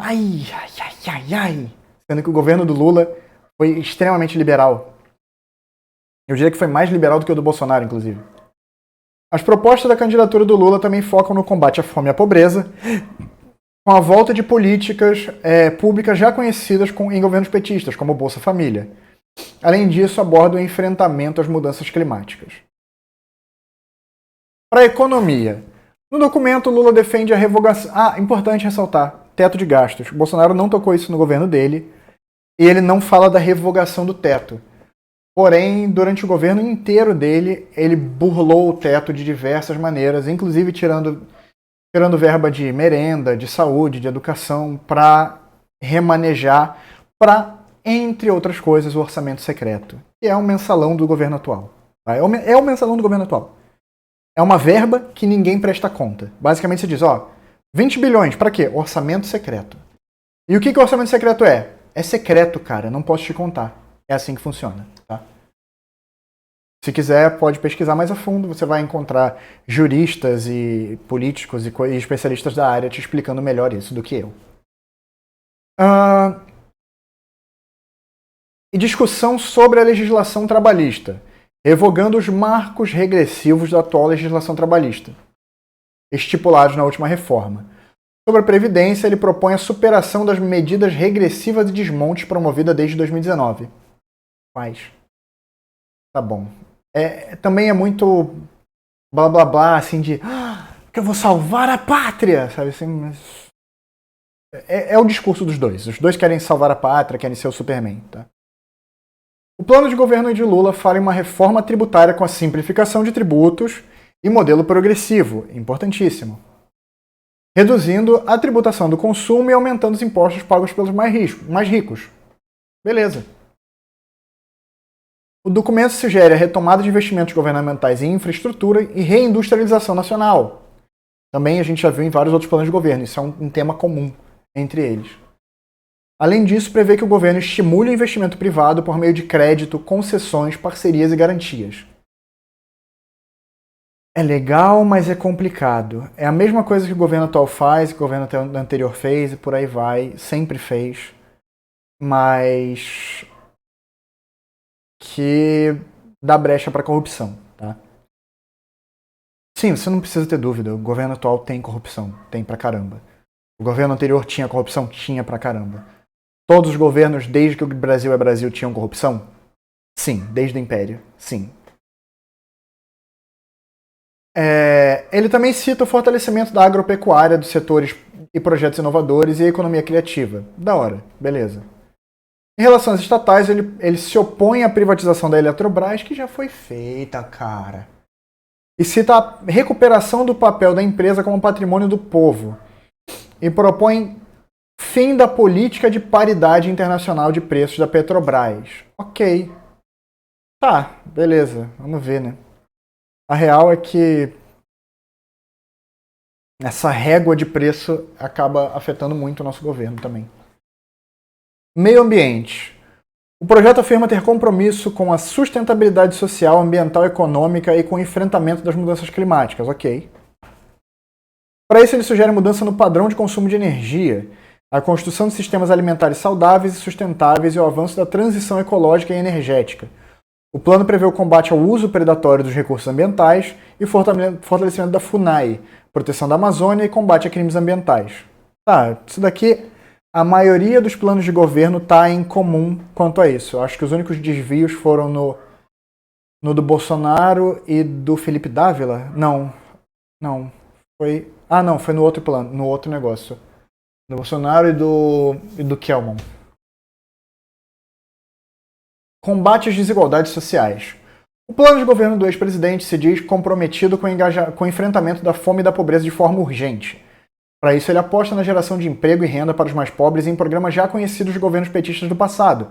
Sendo que o governo do Lula foi extremamente liberal. Eu diria que foi mais liberal do que o do Bolsonaro, inclusive. As propostas da candidatura do Lula também focam no combate à fome e à pobreza, com a volta de políticas públicas já conhecidas em governos petistas, como o Bolsa Família. Além disso, aborda o enfrentamento às mudanças climáticas. Para a economia. No documento, Lula defende a revogação... importante ressaltar, teto de gastos. Bolsonaro não tocou isso no governo dele, e ele não fala da revogação do teto. Porém, durante o governo inteiro dele, ele burlou o teto de diversas maneiras, inclusive tirando verba de merenda, de saúde, de educação, para remanejar, para, entre outras coisas, o orçamento secreto, que é o mensalão do governo atual. Tá? É o mensalão do governo atual. É uma verba que ninguém presta conta. Basicamente você diz, 20 bilhões, para quê? Orçamento secreto. E o que o orçamento secreto é? É secreto, cara, não posso te contar. É assim que funciona, tá? Se quiser, pode pesquisar mais a fundo, você vai encontrar juristas e políticos e especialistas da área te explicando melhor isso do que eu. E discussão sobre a legislação trabalhista, revogando os marcos regressivos da atual legislação trabalhista, estipulados na última reforma. Sobre a Previdência, ele propõe a superação das medidas regressivas e desmontes promovidas desde 2019. Tá bom. Também é muito blá blá blá, assim, de que eu vou salvar a pátria, sabe assim, mas é o discurso dos dois. Os dois querem salvar a pátria, querem ser o Superman, tá? O plano de governo de Lula fala em uma reforma tributária com a simplificação de tributos e modelo progressivo, importantíssimo. Reduzindo a tributação do consumo e aumentando os impostos pagos pelos mais ricos. Beleza. O documento sugere a retomada de investimentos governamentais em infraestrutura e reindustrialização nacional. Também a gente já viu em vários outros planos de governo, isso é um tema comum entre eles. Além disso, prevê que o governo estimule o investimento privado por meio de crédito, concessões, parcerias e garantias. É legal, mas é complicado. É a mesma coisa que o governo atual faz, que o governo anterior fez e por aí vai, sempre fez, mas que dá brecha para corrupção, tá? Sim, você não precisa ter dúvida, o governo atual tem corrupção, tem pra caramba. O governo anterior tinha corrupção? Tinha pra caramba. Todos os governos, desde que o Brasil é Brasil, tinham corrupção? Sim, desde o Império, sim. Ele também cita o fortalecimento da agropecuária, dos setores e projetos inovadores e a economia criativa. Da hora, beleza. Em relação às estatais, ele se opõe à privatização da Eletrobras, que já foi feita, cara. E cita a recuperação do papel da empresa como patrimônio do povo. E propõe fim da política de paridade internacional de preços da Petrobras. Ok. Tá, beleza. Vamos ver, né? A real é que essa régua de preço acaba afetando muito o nosso governo também. Meio ambiente. O projeto afirma ter compromisso com a sustentabilidade social, ambiental, econômica e com o enfrentamento das mudanças climáticas. Ok. Para isso, ele sugere mudança no padrão de consumo de energia, a construção de sistemas alimentares saudáveis e sustentáveis e o avanço da transição ecológica e energética. O plano prevê o combate ao uso predatório dos recursos ambientais e o fortalecimento da FUNAI, proteção da Amazônia e combate a crimes ambientais. Tá, isso daqui, a maioria dos planos de governo está em comum quanto a isso. Eu acho que os únicos desvios foram no do Bolsonaro e do Felipe Dávila. Não. Foi... Ah, não, foi no outro plano, no outro negócio. Do Bolsonaro e do Kelman. Combate às desigualdades sociais. O plano de governo do ex-presidente se diz comprometido com o enfrentamento da fome e da pobreza de forma urgente. Para isso, ele aposta na geração de emprego e renda para os mais pobres em programas já conhecidos de governos petistas do passado,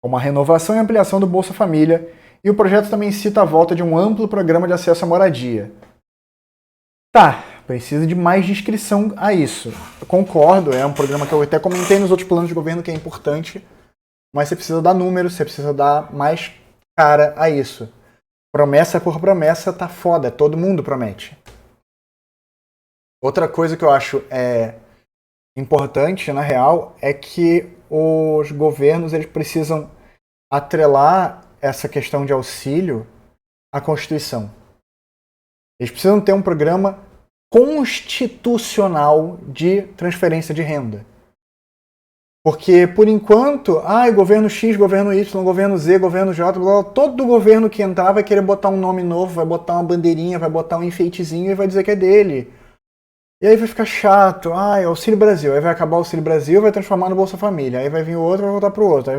como a renovação e ampliação do Bolsa Família, e o projeto também cita a volta de um amplo programa de acesso à moradia. Tá, precisa de mais descrição a isso. Eu concordo, é um programa que eu até comentei nos outros planos de governo que é importante, mas você precisa dar números, você precisa dar mais cara a isso. Promessa por promessa tá foda, todo mundo promete. Outra coisa que eu acho importante, na real, é que os governos eles precisam atrelar essa questão de auxílio à Constituição. Eles precisam ter um programa constitucional de transferência de renda. Porque, por enquanto, governo X, governo Y, governo Z, governo J, todo governo que entrar vai querer botar um nome novo, vai botar uma bandeirinha, vai botar um enfeitezinho e vai dizer que é dele. E aí vai ficar chato. Auxílio Brasil. Aí vai acabar o Auxílio Brasil, vai transformar no Bolsa Família. Aí vai vir o outro, vai voltar pro outro. Aí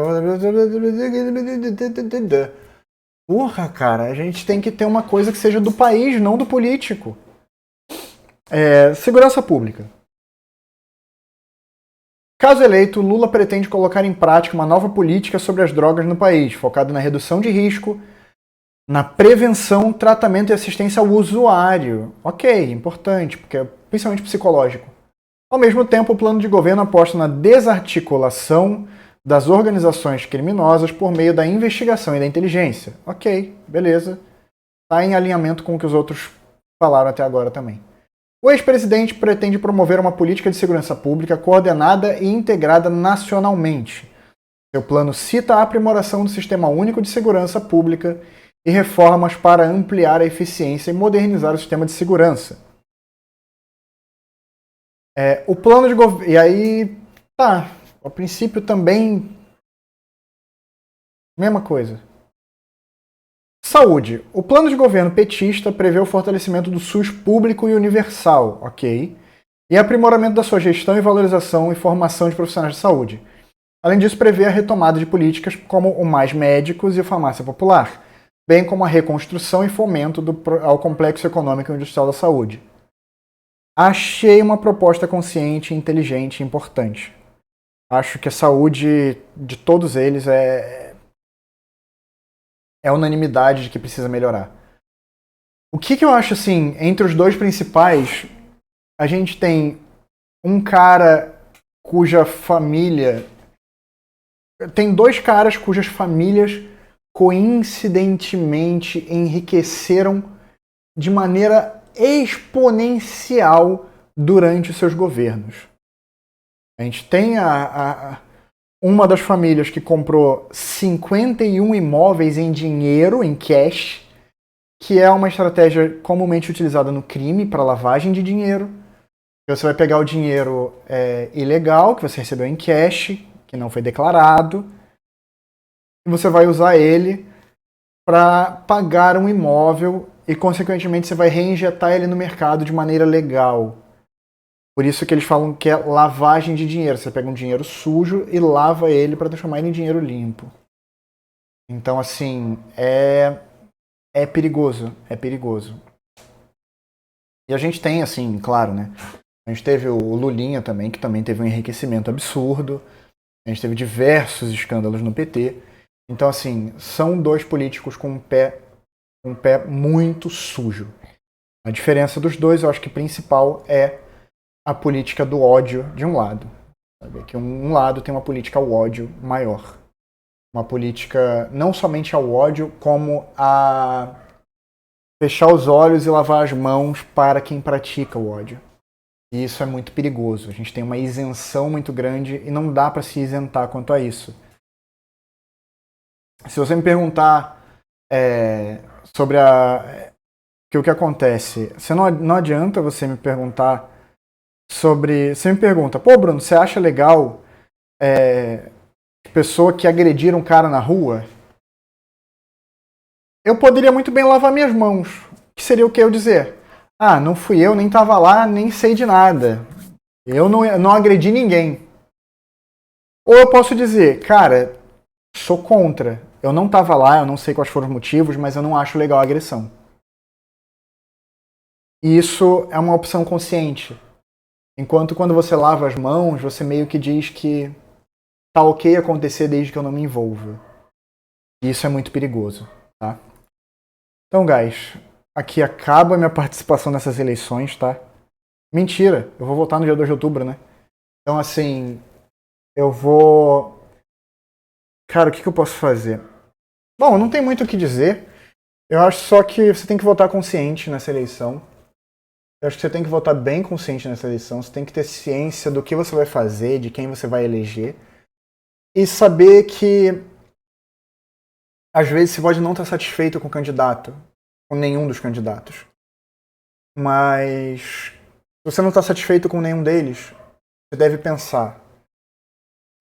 Porra, cara, a gente tem que ter uma coisa que seja do país, não do político. Segurança pública. Caso eleito, Lula pretende colocar em prática uma nova política sobre as drogas no país, focada na redução de risco, na prevenção, tratamento e assistência ao usuário. Ok, importante, porque é principalmente psicológico. Ao mesmo tempo, o plano de governo aposta na desarticulação das organizações criminosas por meio da investigação e da inteligência. Ok, beleza. Está em alinhamento com o que os outros falaram até agora também. O ex-presidente pretende promover uma política de segurança pública coordenada e integrada nacionalmente. Seu plano cita a aprimoração do Sistema Único de Segurança Pública e reformas para ampliar a eficiência e modernizar o sistema de segurança. O plano de governo... E aí, a princípio também... Mesma coisa. Saúde. O plano de governo petista prevê o fortalecimento do SUS público e universal, ok? E aprimoramento da sua gestão e valorização e formação de profissionais de saúde. Além disso, prevê a retomada de políticas como o Mais Médicos e a farmácia popular, bem como a reconstrução e fomento ao complexo econômico e industrial da saúde. Achei uma proposta consciente, inteligente e importante. Acho que a saúde de todos eles é unanimidade de que precisa melhorar. O que eu acho assim, entre os dois principais, a gente tem um cara cuja família... Tem dois caras cujas famílias coincidentemente enriqueceram de maneira exponencial durante os seus governos. A gente tem uma das famílias que comprou 51 imóveis em dinheiro, em cash, que é uma estratégia comumente utilizada no crime para lavagem de dinheiro. Você vai pegar o dinheiro ilegal que você recebeu em cash, que não foi declarado, e você vai usar ele para pagar um imóvel e, consequentemente, você vai reinjetar ele no mercado de maneira legal. Por isso que eles falam que é lavagem de dinheiro. Você pega um dinheiro sujo e lava ele para transformar ele em dinheiro limpo. Então, assim, é perigoso. É perigoso. E a gente tem, assim, claro, né? A gente teve o Lulinha também, que também teve um enriquecimento absurdo. A gente teve diversos escândalos no PT. Então, assim, são dois políticos com um pé muito sujo. A diferença dos dois, eu acho que principal é a política do ódio de um lado. Sabe? Que um lado tem uma política ao ódio maior. Uma política não somente ao ódio, como a fechar os olhos e lavar as mãos para quem pratica o ódio. E isso é muito perigoso. A gente tem uma isenção muito grande e não dá para se isentar quanto a isso. Se você me perguntar sobre o que acontece, não adianta você me perguntar sobre... Você me pergunta, pô, Bruno, você acha legal pessoa que agrediram um cara na rua? Eu poderia muito bem lavar minhas mãos. Que seria o que eu dizer? Ah, não fui eu, nem tava lá, nem sei de nada. Eu não agredi ninguém. Ou eu posso dizer, cara, sou contra. Eu não tava lá, eu não sei quais foram os motivos, mas eu não acho legal a agressão. E isso é uma opção consciente. Enquanto quando você lava as mãos, você meio que diz que tá ok acontecer desde que eu não me envolva. E isso é muito perigoso, tá? Então, guys, aqui acaba a minha participação nessas eleições, tá? Mentira, eu vou votar no dia 2 de outubro, né? Então, assim, eu vou... Cara, o que eu posso fazer? Bom, não tem muito o que dizer. Eu acho só que você tem que votar consciente nessa eleição. Eu acho que você tem que votar bem consciente nessa eleição. Você tem que ter ciência do que você vai fazer, de quem você vai eleger. E saber que, às vezes, você pode não estar satisfeito com o candidato, com nenhum dos candidatos. Mas, se você não está satisfeito com nenhum deles, você deve pensar: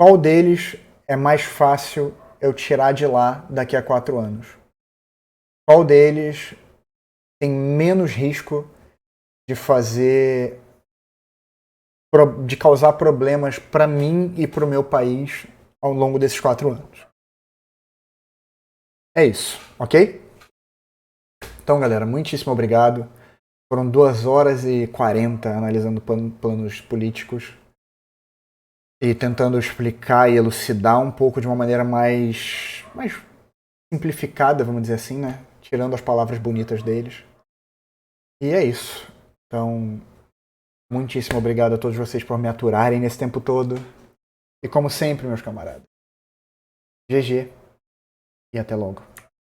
qual deles é mais fácil eu tirar de lá daqui a 4 anos? Qual deles tem menos risco de causar problemas para mim e para o meu país ao longo desses 4 anos? É isso, ok? Então, galera, muitíssimo obrigado. Foram 2 horas e 40 analisando planos políticos e tentando explicar e elucidar um pouco de uma maneira mais simplificada, vamos dizer assim, né? Tirando as palavras bonitas deles. E é isso. Então, muitíssimo obrigado a todos vocês por me aturarem nesse tempo todo. E como sempre, meus camaradas, GG e até logo.